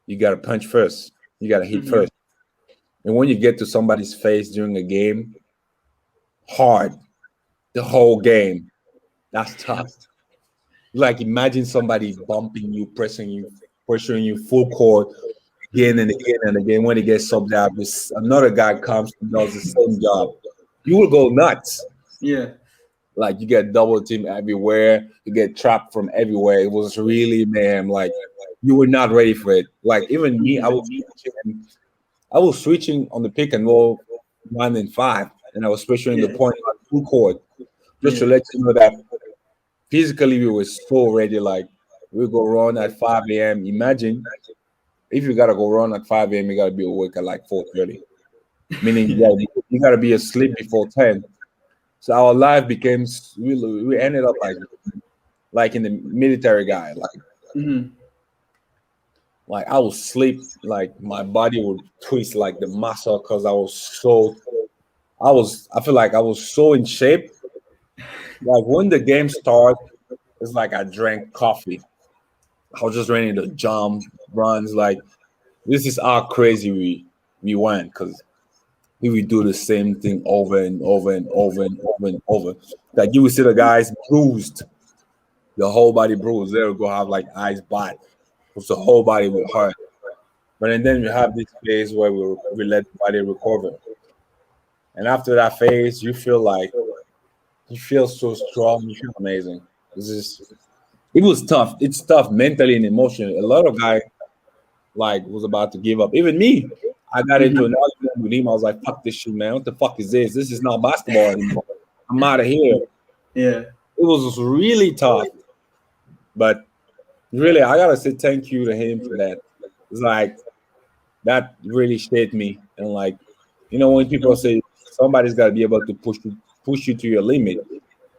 you got to punch first. You got to hit Mm-hmm. first. And when you get to somebody's face during a game, hard the whole game, that's tough. Like imagine somebody bumping you, pressing you, pressuring you full court again and again and again. When it gets subbed out, this another guy comes and does the same job. You will go nuts. Yeah. Like you get double team everywhere, you get trapped from everywhere. It was really, man, like you were not ready for it. Like even me, I was switching on the pick and roll 1 and 5, and I was pressuring the Yeah. point on full court just to Yeah. let you know that physically we were so ready. Like we go run at 5 a.m. Imagine if you gotta go run at 5 a.m., you gotta be awake at like 4:30. Meaning Yeah. you gotta be asleep before 10. So our life became we ended up like in the military guy. Mm-hmm. Like I would sleep, like my body would twist like the muscle because I feel like I was so in shape. Like when the game started, it's like I drank coffee. I was just ready to jump, runs. Like this is how crazy we went because we would do the same thing over and over and over and over and over. Like you would see the guys bruised, the whole body bruised. They would go have like ice bath, because the whole body would hurt. But and then we have this phase where we let the body recover. And after that phase, you feel so strong, you feel amazing. This is it was tough. It's tough mentally and emotionally. A lot of guys like was about to give up. Even me, I got into an Mm-hmm. argument with him. I was like, "Fuck this shit, man! What the fuck is this? This is not basketball anymore. I'm out of here." Yeah. It was really tough, but really, I gotta say thank you to him for that. It's like that really shaped me, and like when people say somebody's got to be able to push you to your limit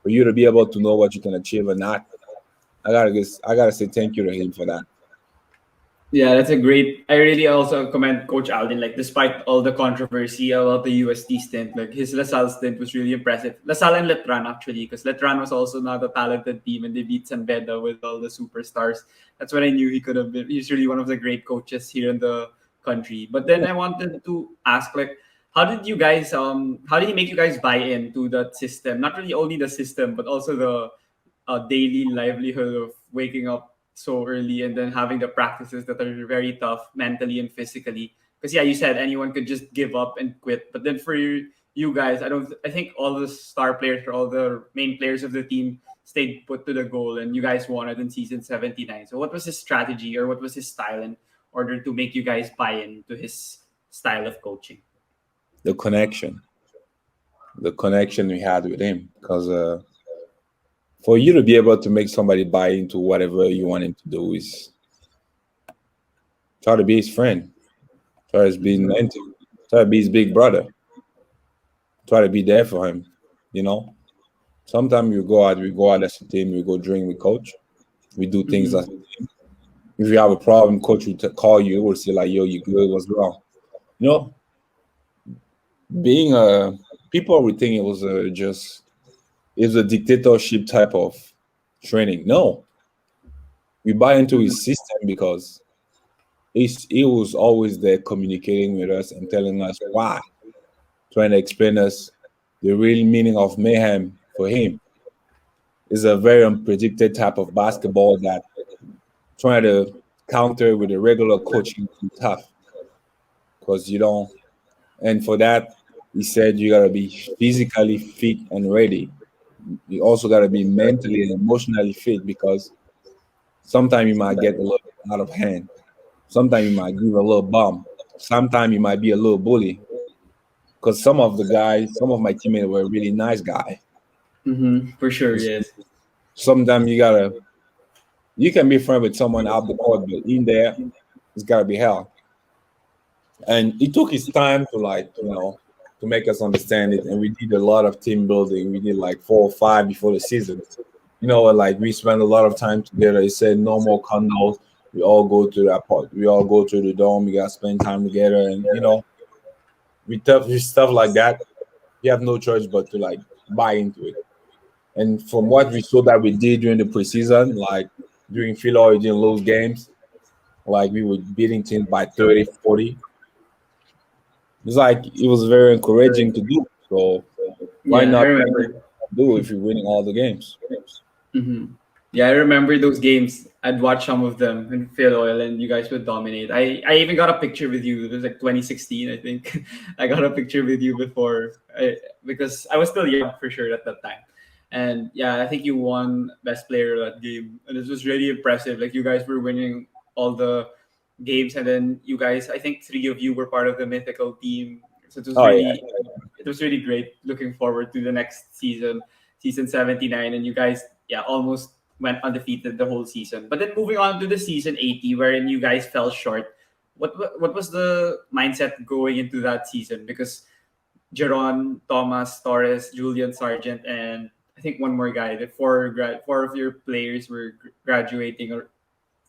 for you to be able to know what you can achieve or not. I gotta say thank you to him for that. Yeah, that's a great. I really also commend Coach Alden. Like, despite all the controversy about the UST stint, like his LaSalle stint was really impressive. LaSalle and Letran actually, because Letran was also not a talented team, and they beat San Beda with all the superstars. That's when I knew he could have been. He's really one of the great coaches here in the country. But then I wanted to ask, like, how did he make you guys buy into that system? Not really only the system, but also the daily livelihood of waking up so early and then having the practices that are very tough mentally and physically. because yeah, you said anyone could just give up and quit, but then for you guys, I think all the star players or all the main players of the team stayed put to the goal, and you guys won it in season 79. So what was his strategy, or what was his style in order to make you guys buy into his style of coaching? The connection we had with him, because for you to be able to make somebody buy into whatever you want him to do is try to be his friend, try to be his mentor, try to be his big brother, try to be there for him. You know, sometimes we go out as a team, we go drink, we coach, we do things as a team. If you have a problem, coach will call you, will say like, "Yo, you good? What's wrong?" You know, being a people would think it was a dictatorship type of training. No, we buy into his system because he was always there communicating with us and telling us why, trying to explain us the real meaning of mayhem for him. Is a very unpredicted type of basketball that trying to counter with a regular coaching is tough because you don't. And for that, he said you gotta be physically fit and ready. You also gotta be mentally and emotionally fit because sometimes you might get a little bit out of hand. Sometimes you might give a little bum. Sometimes you might be a little bully. Because some of the guys, some of my teammates were really nice guys. For sure, yes. Sometimes you can be friends with someone out the court, but in there, it's gotta be hell. And it took his time to to make us understand it. And we did a lot of team building. We did like 4 or 5 before the season. Like we spent a lot of time together. He said no more condos. We all go to that part. We all go to the dome. We gotta spend time together, and with stuff like that, you have no choice but to like buy into it. And from what we saw that we did during the preseason, like during Philo, we didn't lose games. Like we were beating teams by 30, 40. It's like it was very encouraging to do. So why Yeah, I not remember. do if you're winning all the games? Yeah, I remember those games. I'd watch some of them in Phil Oil, and you guys would dominate. I even got a picture with you. It was like 2016, I think. I got a picture with you because I was still young for sure at that time. And yeah, I think you won best player of that game, and it was really impressive. Like you guys were winning all the games, and then you guys, I think three of you were part of the mythical team. So Oh yeah. it was really great. Looking forward to the next season, season 79, and you guys, yeah, almost went undefeated the whole season. But then moving on to the season 80, wherein you guys fell short. What was the mindset going into that season? Because Jeron, Thomas, Torres, Julian Sargent, and I think one more guy. The four of your players were graduating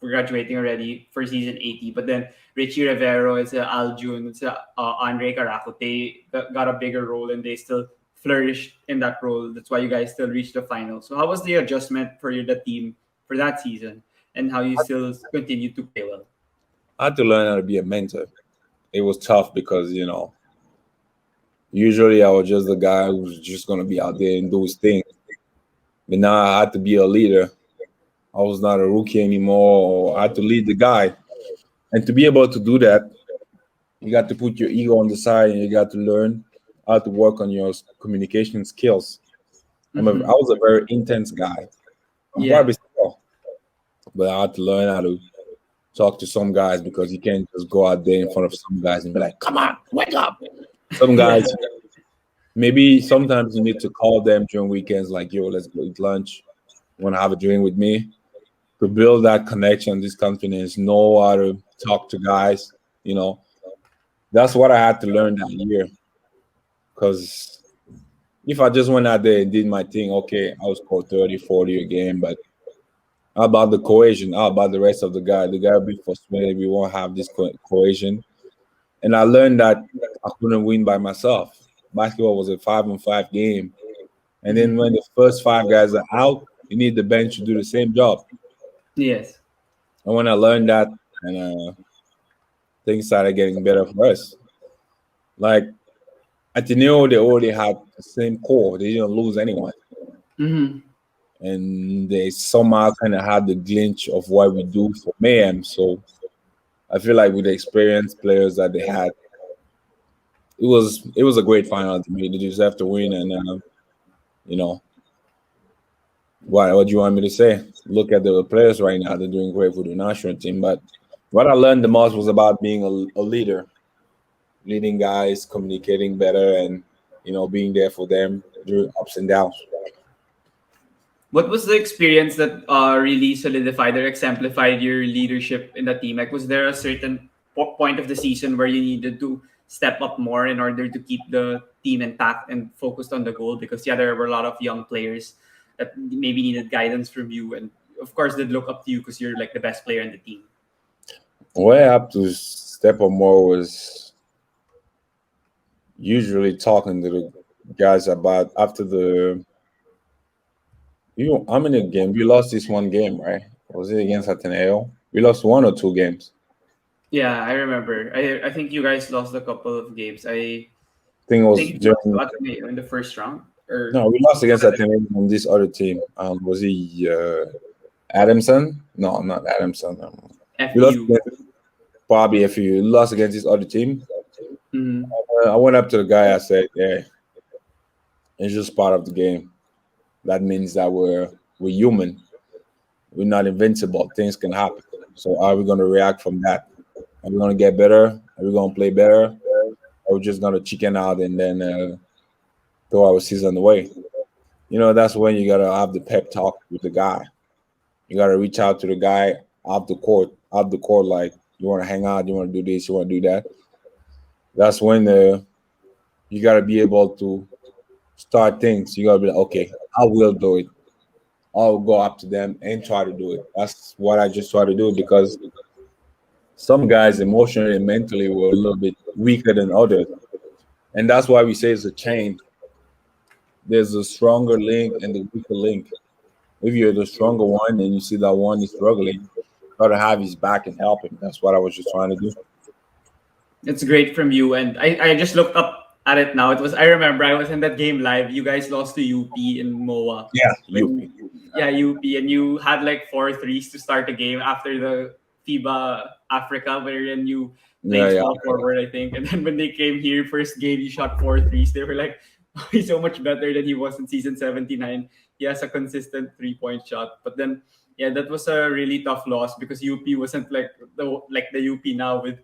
already for season 80. But then Richie Rivero, it's Aljun, it's Andre Caraco. They got a bigger role and they still flourished in that role. That's why you guys still reached the final. So how was the adjustment for the team for that season, and how you still continue to play well? I had to learn how to be a mentor. It was tough because usually I was just the guy who was just gonna be out there and do his thing. But now I had to be a leader. I was not a rookie anymore. I had to lead the guy. And to be able to do that, you got to put your ego on the side and you got to learn how to work on your communication skills. I was a very intense guy. I'm Yeah. probably still, but I had to learn how to talk to some guys because you can't just go out there in front of some guys and be like, "Come on, wake up." Some guys, maybe sometimes you need to call them during weekends, like, "Yo, let's go eat lunch. You want to have a drink with me?" To build that connection, this confidence, know how to talk to guys. That's what I had to learn that year. Because if I just went out there and did my thing, okay, I was score 30, 40 a game, but how about the cohesion? How about the rest of the guy? The guy will be frustrated. We won't have this cohesion. And I learned that I couldn't win by myself. Basketball was a 5-on-5 game. And then when the first 5 guys are out, you need the bench to do the same job. Yes. And when I learned that, and things started getting better for us. Like at Ateneo, they already had the same core. They didn't lose anyone. And they somehow kind of had the glitch of what we do for Mayhem. So I feel like with the experienced players that they had, it was a great final to me. They deserve to win, and you know what do you want me to say? Look at the players right now; they're doing great for the national team. But what I learned the most was about being a leader, leading guys, communicating better, and being there for them during ups and downs. What was the experience that really solidified or exemplified your leadership in the team? Like, was there a certain point of the season where you needed to step up more in order to keep the team intact and focused on the goal? Because yeah, there were a lot of young players that maybe needed guidance from you, and of course, they'd look up to you because you're like the best player in the team. Where I have to step up more was usually talking to the guys about after the how many games we lost this one game, right? Was it against Ateneo? We lost one or two games. Yeah, I remember. I think you guys lost a couple of games. I I think it was think you lost to during Ateneo in the first round, or no, we lost against Ateneo on this other team. Was he Adamson? No, not Adamson. We lost FU. against, probably if you lost against this other team. Mhm. I went up to the guy. I said, "Yeah, it's just part of the game. That means that we're human. We're not invincible. Things can happen. So how are we going to react from that? Are we going to get better? Are we going to play better? Or we just going to chicken out and then throw our season away? That's when you got to have the pep talk with the guy. You got to reach out to the guy off the court, like you want to hang out, you want to do this, you want to do that. That's when you got to be able to start things. You got to be like, okay, I will do it. I'll go up to them and try to do it. That's what I just try to do because some guys emotionally and mentally were a little bit weaker than others. And that's why we say it's a chain. There's a stronger link and the weaker link. If you're the stronger one and you see that one is struggling, try to have his back and help him. That's what I was just trying to do. It's great from you. And I just looked up at it now. I remember I was in that game live. You guys lost to UP in MOA. Yeah, When, you. yeah, UP. And you had like four threes to start the game after the FIBA Africa, wherein you Yeah, played yeah. small forward, I think. And then when they came here, first game, you shot four threes. They were like, he's so much better than he was in season 79. He has a consistent 3-point shot. But then, yeah, that was a really tough loss because UP wasn't like the UP now with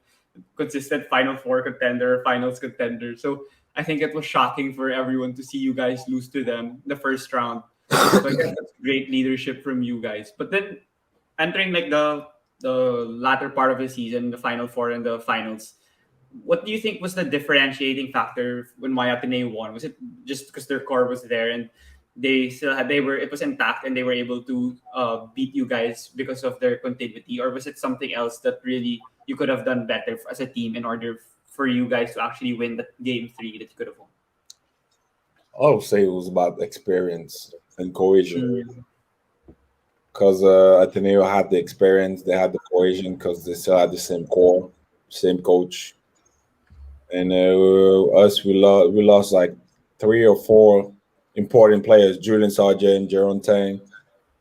consistent Final Four contender, finals contender. So I think it was shocking for everyone to see you guys lose to them the first round. So I guess that's great leadership from you guys. But then entering like the latter part of the season, the Final Four and the finals, what do you think was the differentiating factor when Mayatene won? Was it just because their core was there and they were it was intact and they were able to beat you guys because of their continuity, or was it something else that really you could have done better as a team in order for you guys to actually win that game three that you could have won? I would say it was about experience and cohesion Mm, because Ateneo had the experience, they had the cohesion because they still had the same core, same coach, and us we lost like three or four important players: Julian Sargent, Jerome Tang,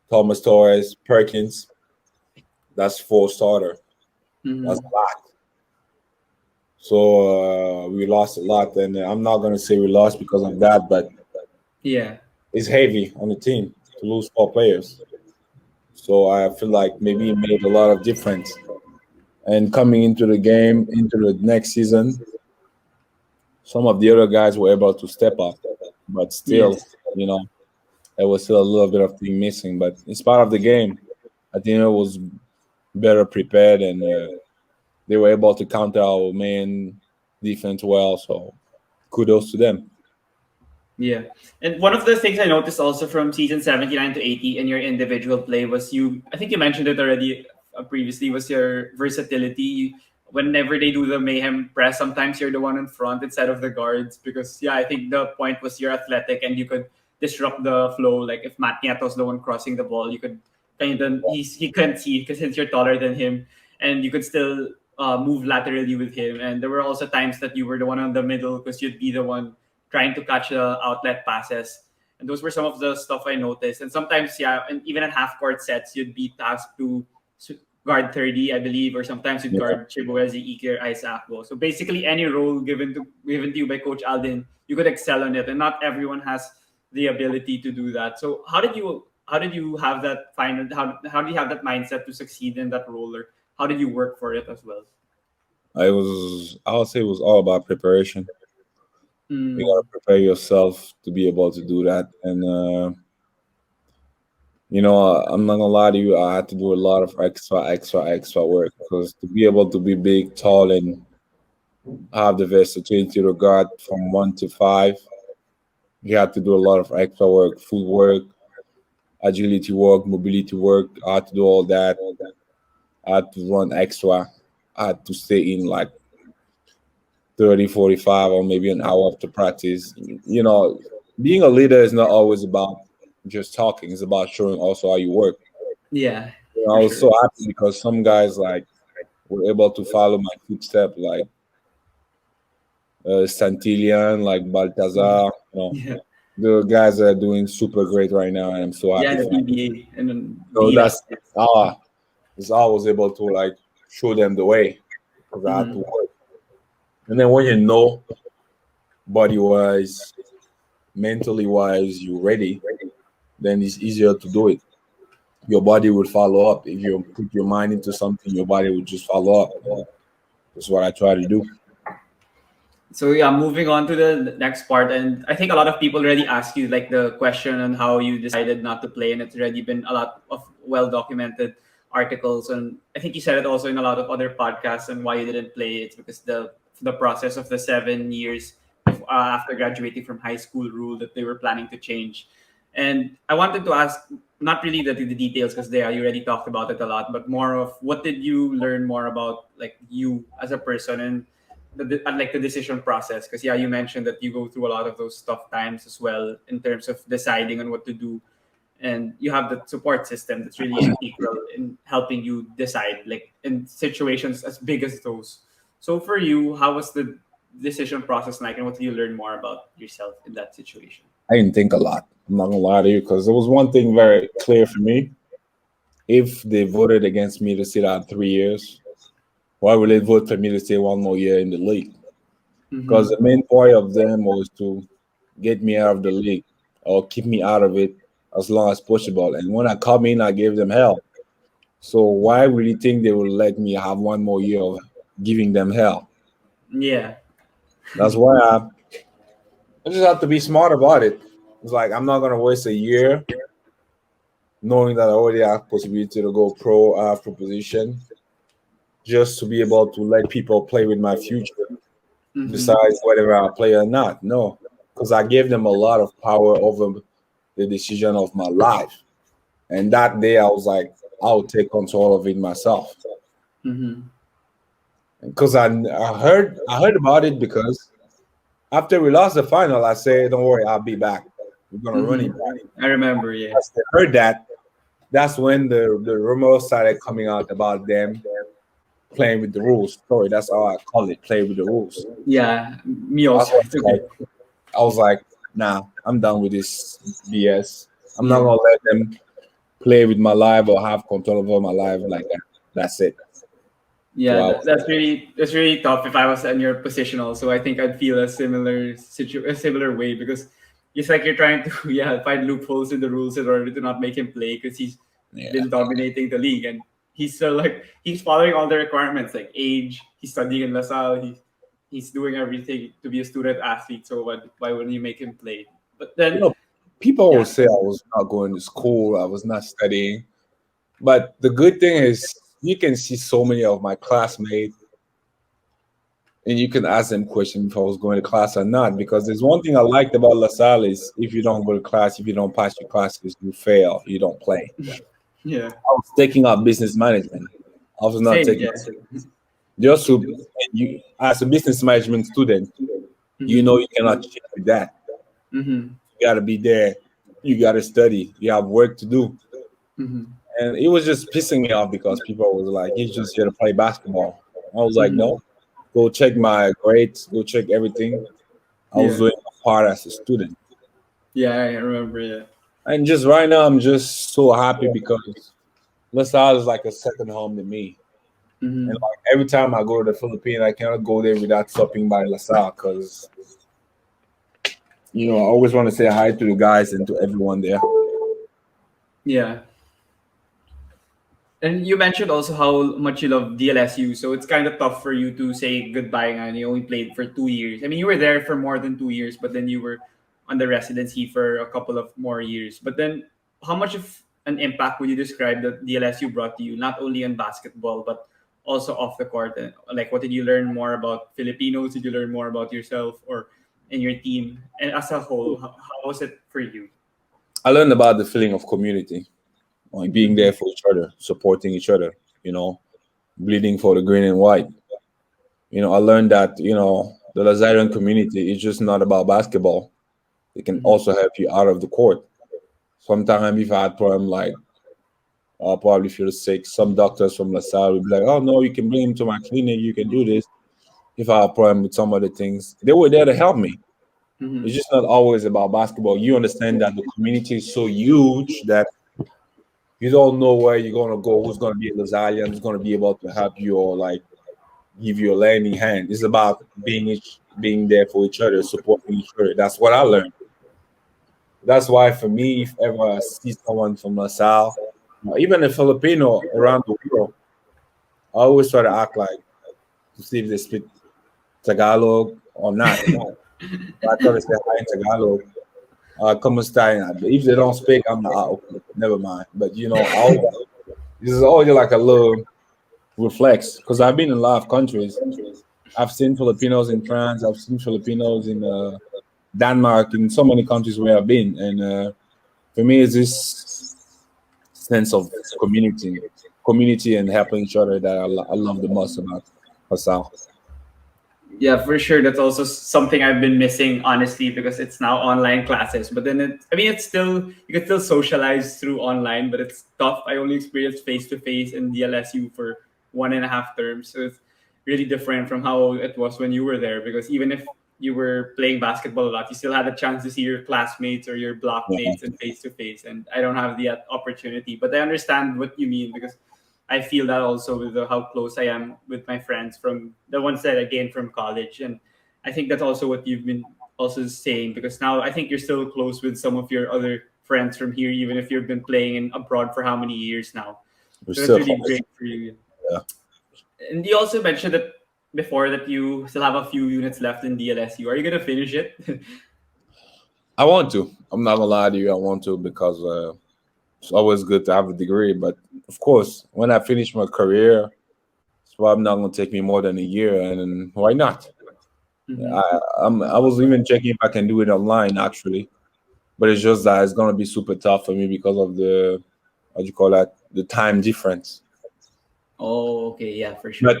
Thomas Torres, Perkins. That's four starter. That's mm, a lot. So we lost a lot, and I'm not gonna say we lost because of that, but yeah, it's heavy on the team to lose four players. So I feel like maybe it made a lot of difference. And coming into the game, into the next season, some of the other guys were able to step up, but still, yes, you know, there was still a little bit of thing missing. But it's part of the game. I think it was better prepared, and they were able to counter our main defense well. So kudos to them. yeah. And one of the things I noticed also from season 79 to 80 in your individual play was I think you mentioned it already previously, was your versatility. Whenever they do the mayhem press, sometimes you're the one in front instead of the guards because, yeah, I think the point was you're athletic and you could disrupt the flow. Like if Matt Nieto's the one crossing the ball, you could kind of, he couldn't see because since you're taller than him and you could still move laterally with him. And there were also times that you were the one on the middle because you'd be the one trying to catch the outlet passes. And those were some of the stuff I noticed. And sometimes, yeah, and even in half court sets, you'd be tasked to guard 30, I believe, or sometimes you'd Yeah. guard Chibueze, Ike, or Isaac. So basically, any role given to you by Coach Alden, you could excel on it, and not everyone has the ability to do that. So how did you have that final how do you have that mindset to succeed in that role, or how did you work for it as well? I would say it was all about preparation. You Mm, gotta prepare yourself to be able to do that. And I'm not gonna lie to you, I had to do a lot of extra work because to be able to be big, tall, and have the versatility to guard from 1 to 5, you had to do a lot of extra work, footwork, agility work, mobility work. I had to do all that. I had to run extra. I had to stay in like 30, 45, or maybe an hour after practice. Being a leader is not always about just talking. It's about showing also how you work. yeah, I for was sure. so happy because some guys like were able to follow my footstep, like Santillan, like Baltazar. Yeah, The guys that are doing super great right now, and I'm so yeah, happy the for them. PBA and then So Mbila. ah, that's how I was able to like show them the way because I had to Mm-hmm. work. And then when you know body wise, mentally wise, you're ready, then it's easier to do it. Your body will follow up. If you put your mind into something, your body will just follow up. That's what I try to do. So yeah, moving on to the next part, and I think a lot of people already asked you like the question on how you decided not to play, and it's already been a lot of well documented articles, and I think you said it also in a lot of other podcasts. And why you didn't play, it's because the process of the 7 years after graduating from high school rule that they were planning to change. And I wanted to ask, not really the details because they you already talked about it a lot, but more of what did you learn more about like you as a person, and like the decision process, because yeah, you mentioned that you go through a lot of those tough times as well in terms of deciding on what to do, and you have the support system that's really integral in helping you decide like in situations as big as those. So for you, how was the decision process like, and what did you learn more about yourself in that situation? I didn't think a lot. I'm not gonna lie to you because there was one thing very clear for me. If they voted against me to sit out 3 years, why would they vote for me to stay one more year in the league? Because Mm-hmm. the main point of them was to get me out of the league or keep me out of it as long as possible. And when I come in, I gave them hell. So why would you think they would let me have one more year of giving them hell? Yeah. That's why I just have to be smart about it. It's like I'm not gonna waste a year knowing that I already have possibility to go pro after position just to be able to let people play with my future Mm-hmm. besides whether I play or not. No, because I gave them a lot of power over the decision of my life. And that day I was like, I'll take control of it myself. Mm-hmm. Because I heard about it because after we lost the final, I said, don't worry, I'll be back. We're gonna run it Mm-hmm. back. I remember, yeah. As they heard that, that's when the rumors started coming out about them playing with the rules. Sorry, that's how I call it, play with the rules. Yeah, me That's also. what It's okay. I was like, nah, I'm done with this BS. I'm not Yeah. gonna let them play with my life or have control over my life like that. That's it. So Yeah, I was that's really tough. If I was in your position, also, I think I'd feel a similar way, because it's like you're trying to yeah find loopholes in the rules in order to not make him play, because he's yeah. been dominating the league, and he's still like he's following all the requirements like age. He's studying in LaSalle. He's doing everything to be a student athlete. So why wouldn't you make him play? But You then know, people yeah. always say I was not going to school, I was not studying. But the good thing is you can see so many of my classmates and you can ask them questions if I was going to class or not. Because there's one thing I liked about LaSalle is if you don't go to class, if you don't pass your classes, you fail, you don't play. Yeah, I was taking up business management. I was not same. taking Yeah, same. just to you as a business management student, you Mm-hmm. know you cannot cheat with that. Mm-hmm. You gotta be there, you gotta study, you have work to do. Mm-hmm. And it was just pissing me off because people was like, he's just here to play basketball. I was like, Mm-hmm. no, go check my grades, go check everything. I was Yeah, doing my part as a student. yeah, I remember. Yeah. And just right now, I'm just so happy because LaSalle is like a second home to me. And Mm-hmm. like every time I go to the Philippines, I cannot go there without stopping by LaSalle because I always want to say hi to the guys and to everyone there. Yeah. And you mentioned also how much you love DLSU, so it's kind of tough for you to say goodbye and you only played for 2 years. I mean, you were there for more than 2 years, but then you were on the residency for a couple of more years. But then, how much of an impact would you describe that DLSU brought to you, not only in basketball, but also off the court? And like, what did you learn more about Filipinos? Did you learn more about yourself or in your team? And as a whole, how was it for you? I learned about the feeling of community, like being Mm-hmm. there for each other, supporting each other, bleeding for the green and white. I learned that, the Lazarian community is just not about basketball. It can Mm-hmm. also help you out of the court. Sometimes if I had problem like I'll probably feel sick, some doctors from LaSalle will be like, oh no, you can bring him to my clinic, you can do this. If I have a problem with some other things, they were there to help me. Mm-hmm. It's just not always about basketball. You understand that the community is so huge that you don't know where you're gonna go, who's gonna be a Lazalian, who's gonna be able to help you or like give you a lending hand. It's about being there for each other, supporting each other. That's what I learned. That's why for me, if ever I see someone from LaSalle, or even a Filipino around the world, I always try to act like to see if they speak Tagalog or not. I try to say hi in Tagalog. Come style. If they don't speak, I'm like, okay, never mind. But this is always like a little reflex because I've been in a lot of countries. I've seen Filipinos in France. I've seen Filipinos in Denmark, in so many countries where I've been. And for me, it's this sense of community and helping each other that I love the most about Hassan. Yeah, for sure. That's also something I've been missing, honestly, because it's now online classes. But then I mean, it's still, you can still socialize through online, but it's tough. I only experienced face to face in DLSU for 1.5 terms. So it's really different from how it was when you were there. Because even if you were playing basketball a lot, you still had a chance to see your classmates or your Yeah, blockmates in face to face. And I don't have the opportunity. But I understand what you mean because I feel that also with how close I am with my friends from the ones that I gained from college, and I think that's also what you've been also saying because now I think you're still close with some of your other friends from here, even if you've been playing in abroad for how many years now. we're So that's still really close. great for you. Yeah. And you also mentioned that before that you still have a few units left in DLSU. Are you gonna finish it? I want to. I'm not gonna lie to you. I want to because it's always good to have a degree. But of course, when I finish my career, it's probably not gonna take me more than a year. And why not? Hmm. I was even checking if I can do it online actually, but it's just that it's gonna be super tough for me because of the what do you call that, the time difference. Oh, okay, yeah, for But sure.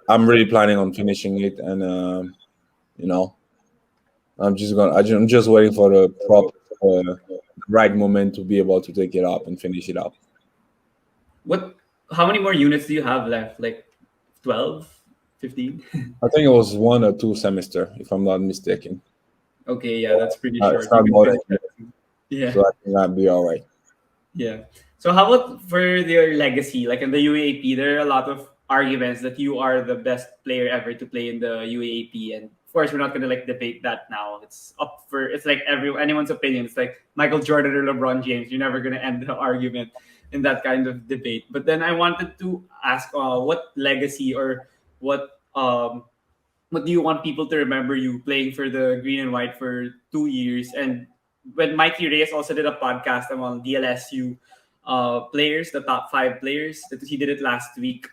I'm really planning on finishing it, and you know, I'm just waiting for the right moment to be able to take it up and finish it up. What? How many more units do you have left? Like 12, 15? I think it was 1 or 2 semester, if I'm not mistaken. Okay, yeah, that's pretty It's short. You not can more finish than, that too. Yeah, so I think I'll be all right. yeah. So how about for your legacy? Like in the UAAP, there are a lot of arguments that you are the best player ever to play in the UAAP, and of course, we're not gonna like debate that now. It's up for it's like anyone's opinion. It's like Michael Jordan or LeBron James. You're never gonna end the argument in that kind of debate. But then I wanted to ask, what legacy or what um what do you want people to remember you playing for the green and white for 2 years? And when Mikey Reyes also did a podcast among DLSU players, the top five players, that he did it last week.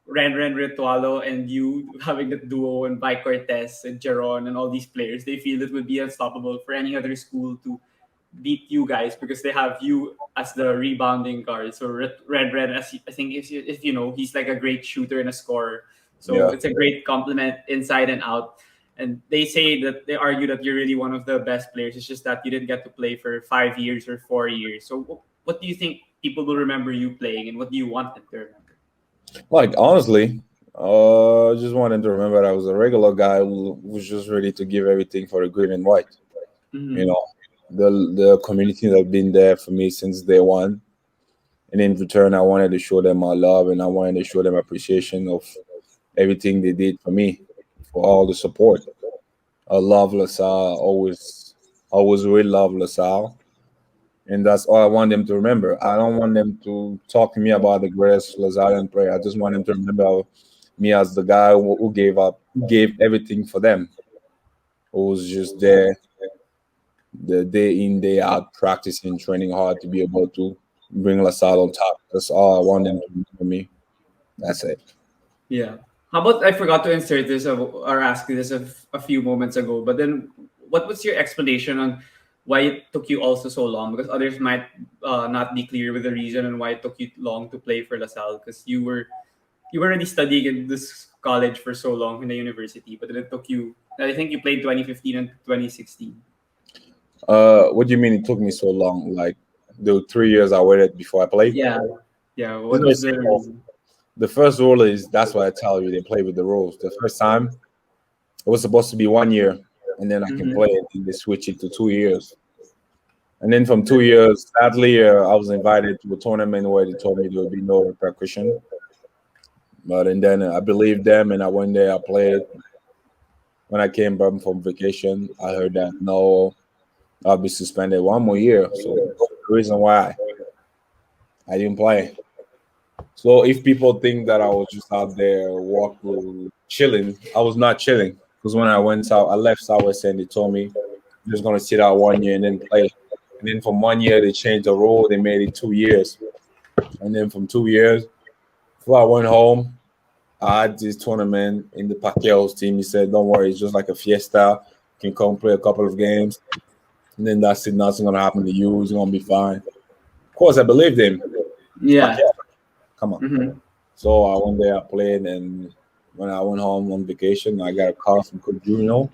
Ren Ritualo and you having the duo and Vi Cortez and Jeron and all these players, they feel it would be unstoppable for any other school to beat you guys because they have you as the rebounding guard. So Red, as I think if you know, he's like a great shooter and a scorer. So Yeah. it's a great compliment inside and out. And they say that they argue that you're really one of the best players. It's just that you didn't get to play for 5 years or 4 years. So what do you think people will remember you playing, and what do you want them to remember? Like honestly, I just wanted to remember that I was a regular guy who was just ready to give everything for the green and white. You Mm-hmm. know, the community that have been there for me since day one. And in return, I wanted to show them my love and I wanted to show them appreciation of everything they did for me, for all the support. I love LaSalle, always really love LaSalle. And that's all I want them to remember. I don't want them to talk to me about the greatest Lazarian player. I just want them to remember me as the guy who gave everything for them, who was just there the day in, day out, practicing, training hard to be able to bring LaSalle on top. That's all I want them to remember me. That's it. Yeah. How about I forgot to insert this or ask you this a few moments ago, but then what was your explanation on why it took you also so long? Because others might not be clear with the reason and why it took you long to play for LaSalle because you were already studying in this college for so long in the university, but then it took you. I think you played 2015 and 2016. What do you mean it took me so long? Like the 3 years I waited before I played? Yeah, yeah. It's What very was the simple. reason? The first rule is that's what I tell you. They play with the rules. The first time it was supposed to be 1 year, and then I can Mm-hmm. play it. And they switch it to 2 years, and then from 2 years, sadly, I was invited to a tournament where they told me there would be no repercussion. But and then I believed them, and I went there. I played. When I came back from vacation, I heard that no, I'll be suspended 1 more year. So that's the reason why I didn't play. So if people think that I was just out there walking, chilling, I was not chilling. Because when I went out, I left Southwest and they told me I'm just gonna sit out 1 year and then play. And then from 1 year they changed the rule, they made it 2 years. And then from 2 years, before I went home, I had this tournament in the Pacquiao's team. He said, don't worry, it's just like a fiesta. You can come play a couple of games. And then that's it, nothing's gonna happen to you, it's gonna be fine. Of course I believed him. It's Yeah. Pacquiao. Come on. Mm-hmm. So I went there, I played, and when I went home on vacation, I got a call from Coach Junior,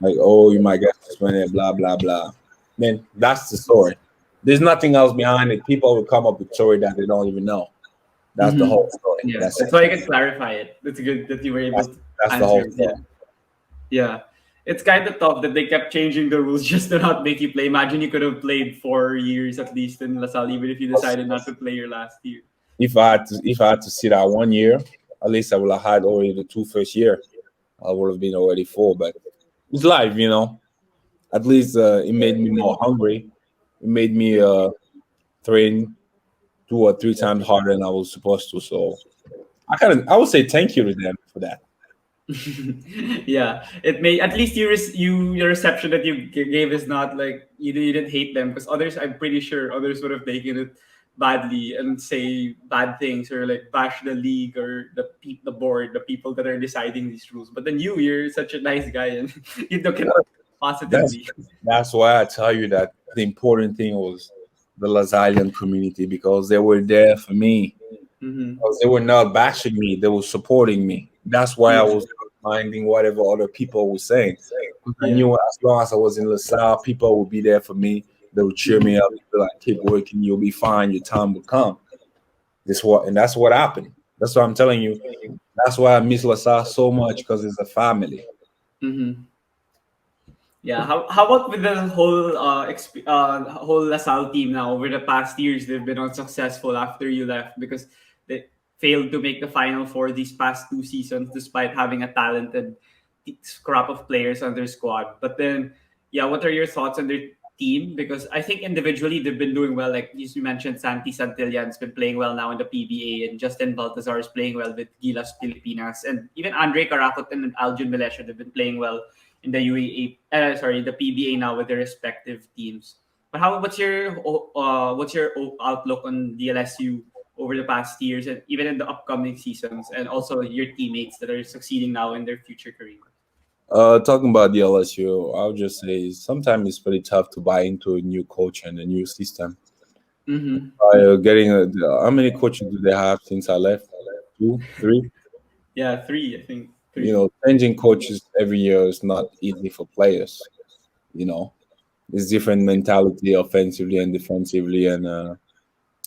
like, "Oh, you might get suspended," blah blah blah. Man, that's the story. There's nothing else behind it. People will come up with story that they don't even know. That's the Mm-hmm. whole story. Yeah, That's that's it. why I can clarify it. It's good that you were able That's to that's the answer whole it. Yeah. story. Yeah. It's kind of tough that they kept changing the rules just to not make you play. Imagine you could have played 4 years at least in LaSalle, even if you decided not to play your last year. If I had to sit out 1 year, at least I would have had already the two first year. I would have been already four. But it's life. At least it made me more hungry. It made me train 2 or 3 times harder than I was supposed to. So I would say thank you to them for that. Yeah, it may at least your reception that you gave is not like you didn't hate them because others I'm pretty sure others would have taken it badly and say bad things or like bash the league or the board, the people that are deciding these rules. But then you're such a nice guy and you took it That's positively. that's why I tell you that the important thing was the Lazalian community because they were there for me. Mm-hmm. Because they were not bashing me, they were supporting me. That's why I Yeah, was not minding whatever other people were saying. Because I yeah. knew as long as I was in LaSalle, people would be there for me. They would cheer me Mm-hmm. up, be like, keep working, you'll be fine, your time will come. That's what happened. That's what I'm telling you. That's why I miss LaSalle so much because it's a family. Mm-hmm. Yeah, how about with the whole whole LaSalle team now over the past years they've been unsuccessful after you left because they failed to make the final four these past 2 seasons despite having a talented crop of players on their squad. But then yeah, what are your thoughts on their team? Because I think individually they've been doing well. Like you mentioned, Santi Santillan's been playing well now in the PBA and Justin Baltazar is playing well with Gilas Pilipinas and even Andre Caracot and Aljon Melesio they've been playing well in the UAA, the PBA now with their respective teams. But what's your outlook on DLSU over the past years and even in the upcoming seasons, and also your teammates that are succeeding now in their future career? Talking about the LSU, I'll just say sometimes it's pretty tough to buy into a new coach and a new system. Mm-hmm. How many coaches do they have since I left? Two, three. Yeah, three. I think three. Changing coaches every year is not easy for players. You know, it's different mentality offensively and defensively, and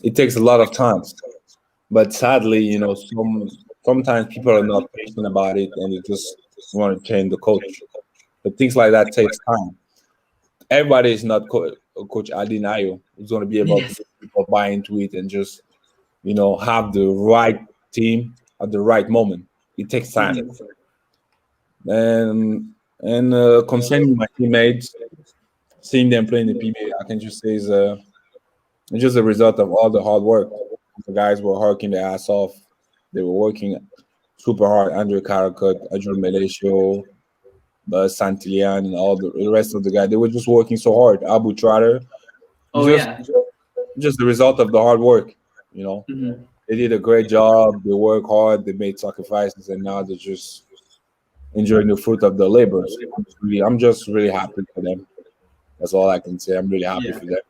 it takes a lot of time. But sadly, sometimes people are not patient about it, and they just want to change the coach. But things like that takes time. Everybody is not Coach Adinayo who's going to be able to Yes. get people buy into it and just have the right team at the right moment. It takes time. Mhm. And concerning my teammates, seeing them playing the PBA, I can just say it's just a result of all the hard work. The guys were working their ass off. They were working super hard. Andrew Caracut, Andrew Melesio, Santillan, and all the rest of the guys. They were just working so hard. Abu Trotter, Oh just yeah. just the result of the hard work. You know, Mhm. they did a great job. They work hard. They made sacrifices, and now they're just enjoying the fruit of their labors. I'm just really happy for them. That's all I can say. I'm really happy Yeah. for them.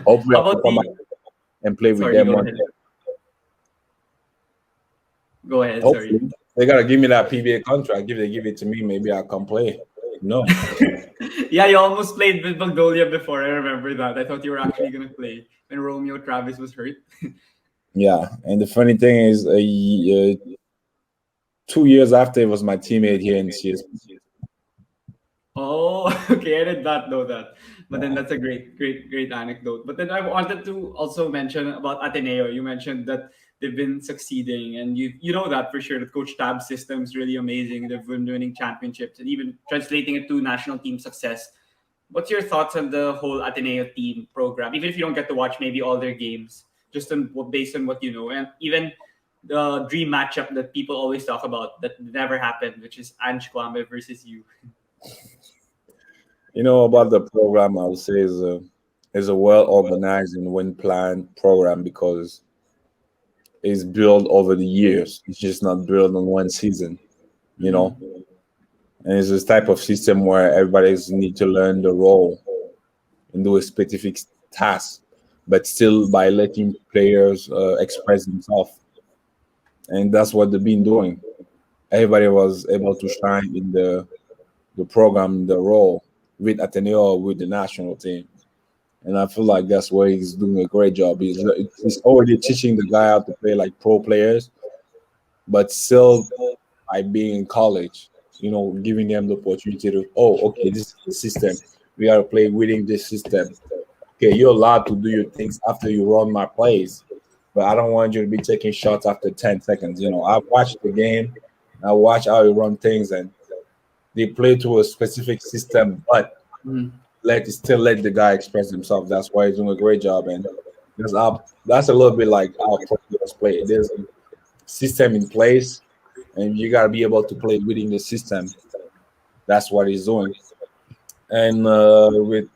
Hopefully, How I can about come back the? and play with Sorry, them go one ahead. day. Go ahead. Sorry. Hopefully, they gotta give me that PBA contract. If they give it to me, maybe I'll come play. No, Yeah, you almost played with Magnolia before. I remember that. I thought you were actually gonna play when Romeo Travis was hurt. yeah. And the funny thing is, 2 years after, it was my teammate here in CSP. Oh, okay. I did not know that. But then Yeah. that's a great anecdote. But then I wanted to also mention about Ateneo. You mentioned that they've been succeeding, and you know that for sure. That Coach Tab's system is really amazing. They've been winning championships and even translating it to national team success. What's your thoughts on the whole Ateneo team program? Even if you don't get to watch maybe all their games, just based on what you know, and even the dream matchup that people always talk about that never happened, which is Ange Kwame versus you. About the program, I would say is a well organized and well planned program because it's built over the years. It's just not built on one season. You know, Mhm. and it's this type of system where everybody's need to learn the role and do a specific task, but still by letting players express themselves. And that's what they've been doing. Everybody was able to shine in the program, the role with Ateneo, with the national team. And I feel like that's where he's doing a great job. He's already teaching the guy how to play like pro players, but still by being in college, giving them the opportunity to, oh, okay, this is the system. We got to play within this system. Okay, you're allowed to do your things after you run my plays, but I don't want you to be taking shots after 10 seconds. I watch the game, I watch how you run things, and they play to a specific system, but Mhm. let the guy express himself. That's why he's doing a great job, and that's a little bit like how pro players play. There's a system in place, and you got to be able to play within the system. That's what he's doing. And with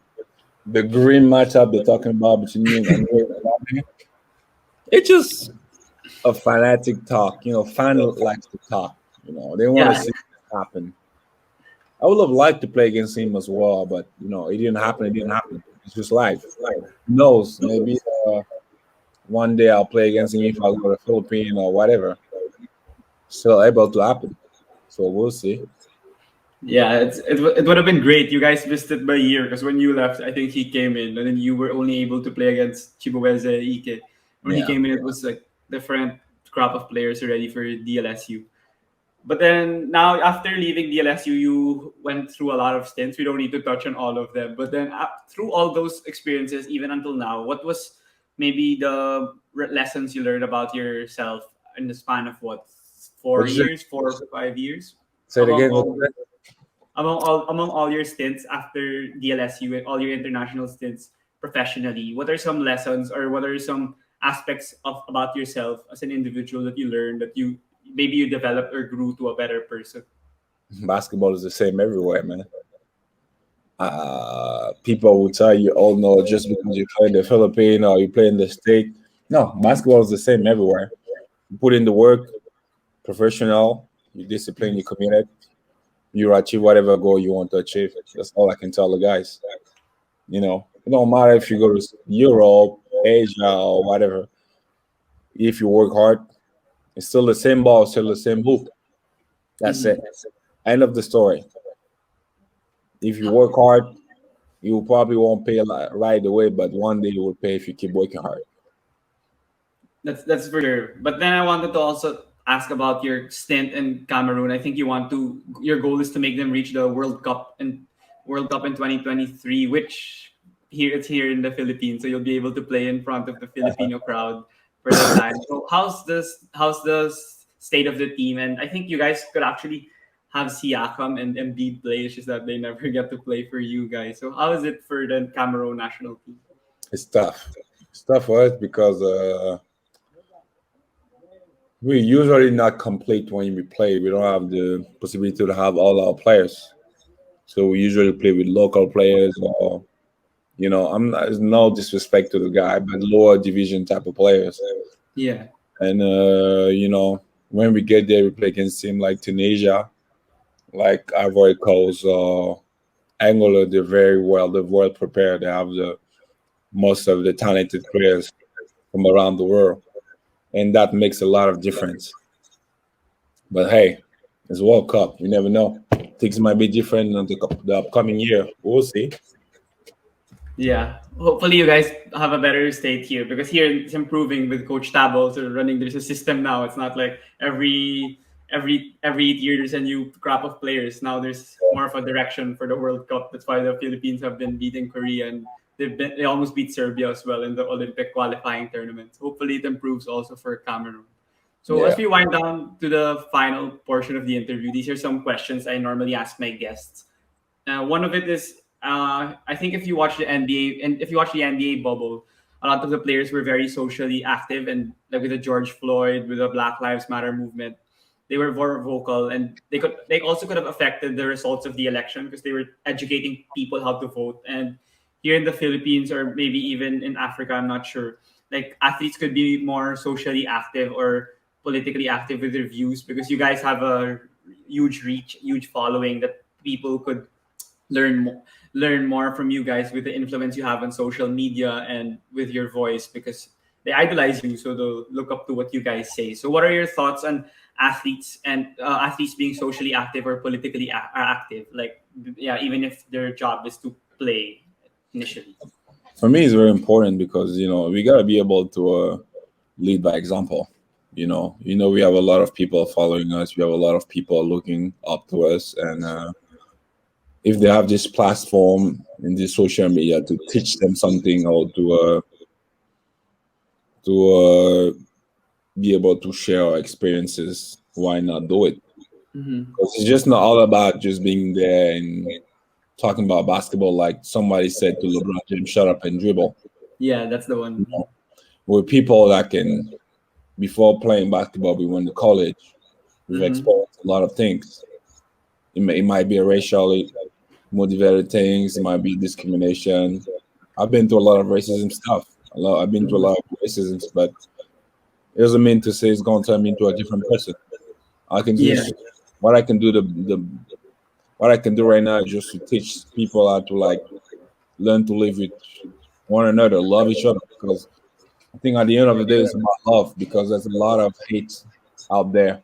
the green matchup they're talking about between me and Kwame, it's just a fanatic talk. Fan likes to talk. They want to Yeah, see it happen. I would have liked to play against him as well, but it didn't happen. It didn't happen. It's just life. Who knows? Maybe one day I'll play against him if I go to the Philippines or whatever. Still able to happen. So we'll see. yeah, it would have been great. You guys missed it by a year because when you left, I think he came in, and then you were only able to play against Chibueze Ike. When he Yeah. came in, it was like different crop of players already for DLSU. But then now, after leaving DLSU, you went through a lot of stints. We don't need to touch on all of them. But then through all those experiences, even until now, what was maybe the lessons you learned about yourself in the span of what, What four you say? years, 4 or 5 years, Say it among again. all among all your stints after DLSU and all your international stints professionally? What are some lessons or what are some aspects of about yourself as an individual that you learned that you maybe you developed or grew to a better person? Basketball is the same everywhere, man. People will tell you, "Oh no, just because you play in the Philippines or you play in the state." No, basketball is the same everywhere. You put in the work, professional, you discipline, you committed, you achieve whatever goal you want to achieve. That's all I can tell the guys. It don't matter if you go to Europe, Asia, or whatever. If you work hard, it's still the same ball, still the same hoop. That's it. Mhm. End of the story. If you work hard, you probably won't pay right away, but one day you will pay if you keep working hard. That's for sure. But then I wanted to also ask about your stint in Cameroon. I think your goal is to make them reach the World Cup in 2023, which here it's here in the Philippines, so you'll be able to play in front of the Filipino crowd. for the time. So how's the state of the team? And I think you guys could actually have Siakam and Embiid play. It's just that they never get to play for you guys. So how is it for the Cameroon national team? It's tough. It's tough for us because we usually not complete when we play. We don't have the possibility to have all our players. So we usually play with local players or I'm not, there's no disrespect to the guy, but lower division type of players. Yeah. And when we get there, we play against team like Tunisia, like Ivory Coast, Angola. They're well prepared. They have the most of the talented players from around the world, and that makes a lot of difference. But hey, it's World Cup. You never know. Things might be different in the upcoming year. We'll see. Yeah, hopefully you guys have a better state here because here it's improving with Coach Tabo. So running there's a system now. It's not like every 8 years there's a new crop of players. Now there's more of a direction for the World Cup. That's why the Philippines have been beating Korea and they almost beat Serbia as well in the Olympic qualifying tournament. Hopefully it improves also for Cameroon. So Yeah. as we wind down to the final portion of the interview, these are some questions I normally ask my guests. One of it is, I think if you watch the NBA and if you watch the NBA bubble, a lot of the players were very socially active, and like with the George Floyd, with the Black Lives Matter movement, they were more vocal, and they also could have affected the results of the election because they were educating people how to vote. And here in the Philippines, or maybe even in Africa, I'm not sure. Like athletes could be more socially active or politically active with their views because you guys have a huge reach, huge following that people could learn more from you guys with the influence you have on social media and with your voice because they idolize you, so they'll look up to what you guys say. So what are your thoughts on athletes and athletes being socially active or politically active, like yeah, even if their job is to play initially? For me, it's very important because we gotta be able to lead by example. We have a lot of people following us. We have a lot of people looking up to us, and if they have this platform in this social media to teach them something or to be able to share our experiences, why not do it? Mm-hmm. Because it's just not all about just being there and talking about basketball. Like somebody said to LeBron James, "Shut up and dribble." Yeah, that's the one. We're people that can, before playing basketball, we went to college. We've Mm-hmm. experienced a lot of things. It might be a racially motivated things. It might be discrimination. I've been through a lot of racism stuff. I've been through a lot of racism, but it doesn't mean to say it's going to turn me into a different person. I can Yeah. just what I can do the what I can do right now is just to teach people how to like learn to live with one another, love each other. Because I think at the end of the day, it's about love. Because there's a lot of hate out there.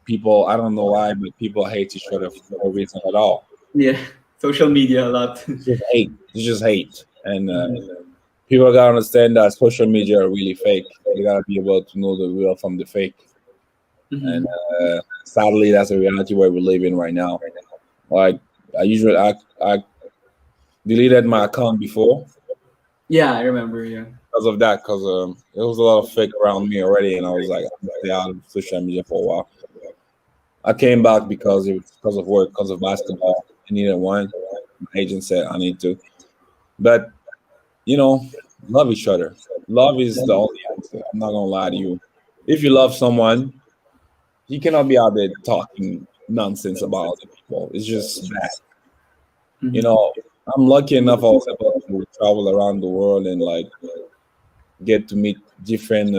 People, I don't know why, but people hate each other for no reason at all. Yeah, social media a lot. It's just hate. It's just hate, and people gotta understand that social media are really fake. They gotta be able to know the real from the fake. And Mhm. sadly, that's a reality where we live in right now. Like I deleted my account before Yeah, I remember. Yeah. because of that, because there was a lot of fake around me already, and I was like, I'm gonna stay out of social media for a while. I came back because it was because of work, because of basketball. I needed one. My agent said I need to, but you know, love each other. Love is the only answer. I'm not gonna lie to you. If you love someone, you cannot be out there talking nonsense about other people. It's just bad. You Mhm. know, I'm lucky enough I was able to travel around the world and like get to meet different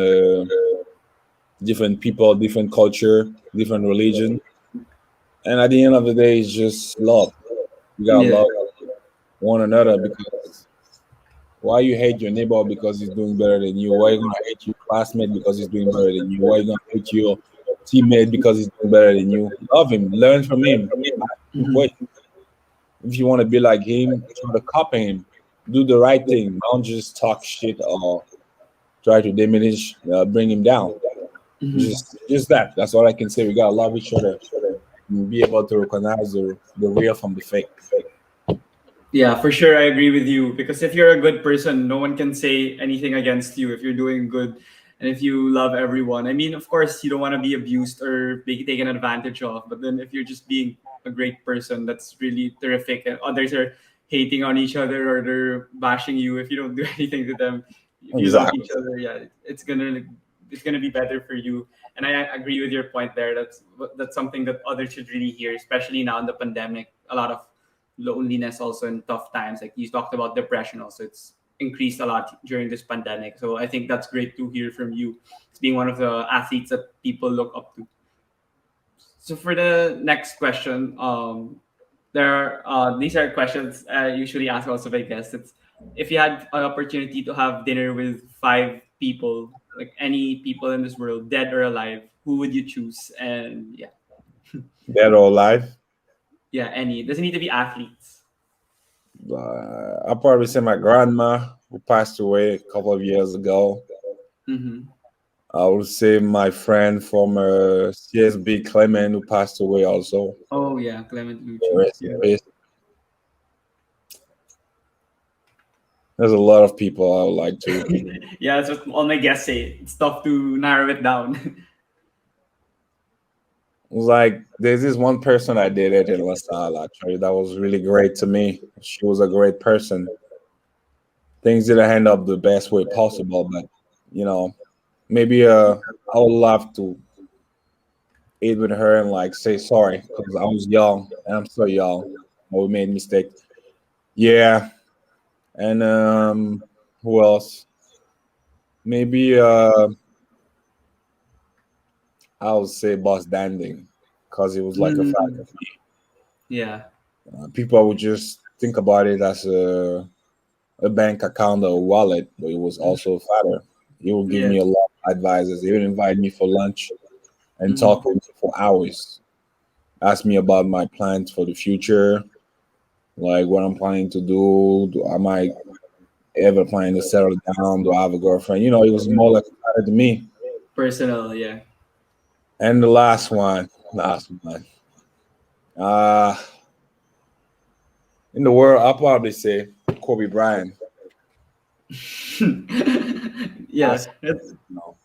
people, different culture, different religion. And at the end of the day, it's just love. You gotta Yeah. love one another because why you hate your neighbor because he's doing better than you? Why you gonna hate your classmate because he's doing better than you? Why you gonna hate your teammate because he's doing better than you? Love him, learn from him. Mhm. Wait, if you want to be like him, try to copy him. Do the right thing. Don't just talk shit or try to diminish, bring him down. Mhm. Just that. That's all I can say. We gotta love each other and be able to recognize the real from the fake. Yeah, for sure, I agree with you. Because if you're a good person, no one can say anything against you. If you're doing good, and if you love everyone, I mean, of course, you don't want to be abused or be taken advantage of. But then if you're just being a great person, that's really terrific. And others are hating on each other or they're bashing you if you don't do anything to them. If you love each Exactly. other, yeah, it's gonna be better for you. And I agree with your point there. That's something that others should really hear, especially now in the pandemic. A lot of loneliness also in tough times. Like you talked about depression also. It's increased a lot during this pandemic. So I think that's great to hear from you. It's being one of the athletes that people look up to. So for the next question, these are questions I usually ask also my guests. It's if you had an opportunity to have dinner with five people, like any people in this world, dead or alive, who would you choose? And yeah, Dead or alive? yeah, any. It doesn't need to be athletes. I'll probably say my grandma, who passed away a couple of years ago. Mm-hmm. I would say my friend from CSB, Clement, who passed away also. Oh yeah, Clement Luchu. Rest in Yeah. peace. There's a lot of people I would like to. Yeah, that's what all my guests say. It's tough to narrow it down. Like, there's this one person I dated in Salle, actually, that was really great to me. She was a great person. Things didn't end up the best way possible, but you know, maybe I would love to eat with her and like say sorry because I was young and I'm still young. We made mistakes. Yeah, and who else? Maybe I would say Boss Danding because it was like a Mm, factor. yeah. People would just think about it as a bank account or a wallet, but it was also a father. He would give Yeah. me a lot of advices. He would invite me for lunch and Mm-hmm. talk with me for hours. Ask me about my plans for the future, like what I'm planning to do. Am I ever planning to settle down? Do I have a girlfriend? You know, it was more like a father to me. Personal, yeah. And the last one. Uh in the world, I'll probably say Kobe Bryant. Yeah. Ask, you know,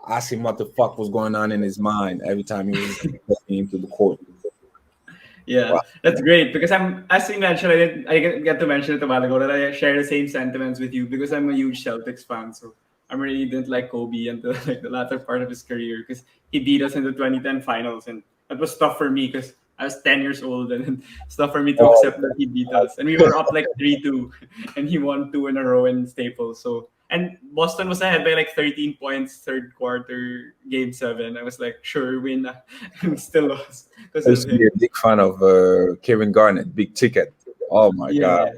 ask him what the fuck was going on in his mind every time he was walking into the court. Yeah, Wow. that's great because I'm as you mentioned, I didn't get to mention it a while ago that I share the same sentiments with you because I'm a huge Celtics fan. So I really didn't like Kobe until like the latter part of his career because he beat us in the 2010 finals, and that was tough for me because I was 10 years old, and it's tough for me to Oh, accept that he beat us. And we were up like 3-2, and he won two in a row in Staples. So and Boston was ahead by like 13 points third quarter, game seven. I was like, sure, win. And still lost because I of used to be him. a big fan of Kevin Garnett, Big Ticket. Oh my Yeah, god,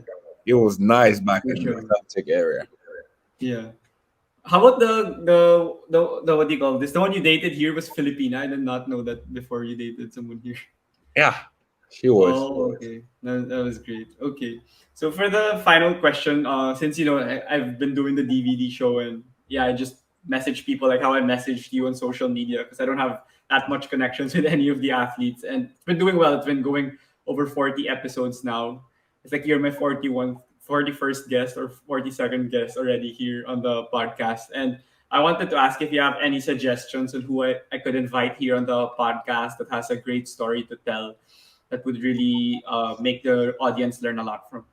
yeah, it was nice back for in the sure. Celtic area. Yeah. How about the what do you call this? The one you dated here was Filipina. I did not know that before you dated someone here. Yeah, she was. Oh, okay. That was great. Okay. So for the final question, since I've been doing the DVD show and yeah, I just message people like how I messaged you on social media because I don't have that much connections with any of the athletes and it's been doing well. It's been going over 40 episodes now. It's like you're my 41st guest or 42nd guest already here on the podcast. And I wanted to ask if you have any suggestions on who I could invite here on the podcast that has a great story to tell that would really make the audience learn a lot from.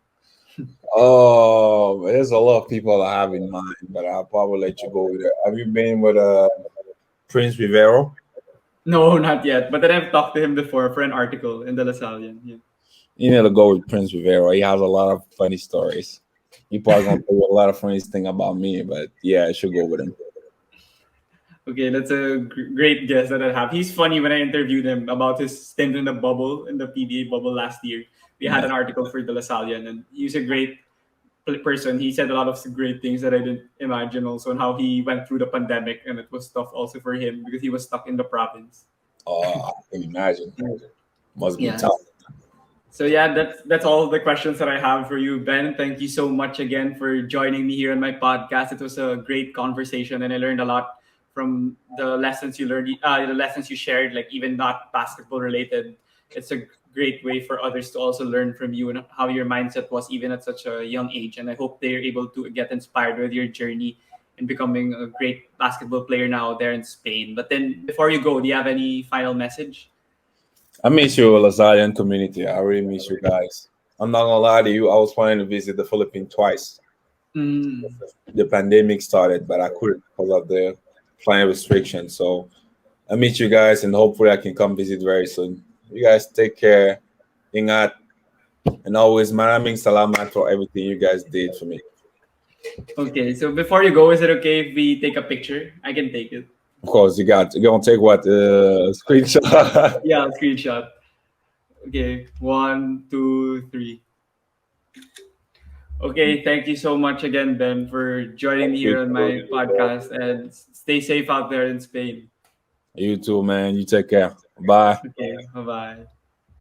Oh, there's a lot of people I have in mind, but I'll probably let you go with it. Have you been with Prince Vivero? No, not yet. But then I've talked to him before for an article in the Lasallian. Yeah. You need to go with Prince Vivero. He has a lot of funny stories. He probably gonna tell you a lot of funny thing about me, but yeah, I should go with him. Okay, that's a great guess that I have. He's funny when I interviewed him about his stint in the bubble, in the PBA bubble last year. We had Yeah. an article for the Lasallian, and he's a great person. He said a lot of great things that I didn't imagine also, and how he went through the pandemic, and it was tough also for him because he was stuck in the province. Oh, I can imagine. Must be Yeah. tough. So yeah, that's all the questions that I have for you, Ben. Thank you so much again for joining me here on my podcast. It was a great conversation, and I learned a lot from the lessons you learned, the lessons you shared, like even not basketball related. It's a great way for others to also learn from you and how your mindset was even at such a young age. And I hope they're able to get inspired with your journey in becoming a great basketball player now there in Spain. But then before you go, do you have any final message? I miss you, Lazarian community. I really miss you guys. I'm not gonna lie to you. I was planning to visit the Philippines twice. Mm. The pandemic started, but I couldn't because of the flying restrictions. So I miss you guys, and hopefully I can come visit very soon. You guys take care. Ingat. And always maraming salamat for everything you guys did for me. Okay, so before you go, is it okay if we take a picture? I can take it. Of course, you're gonna take what screenshot. Yeah, screenshot. Okay, 1, 2, 3. Okay, thank you so much again, Ben, for joining me here on my podcast. And stay safe out there in Spain. You too, man. You take care. Bye. Okay, bye bye.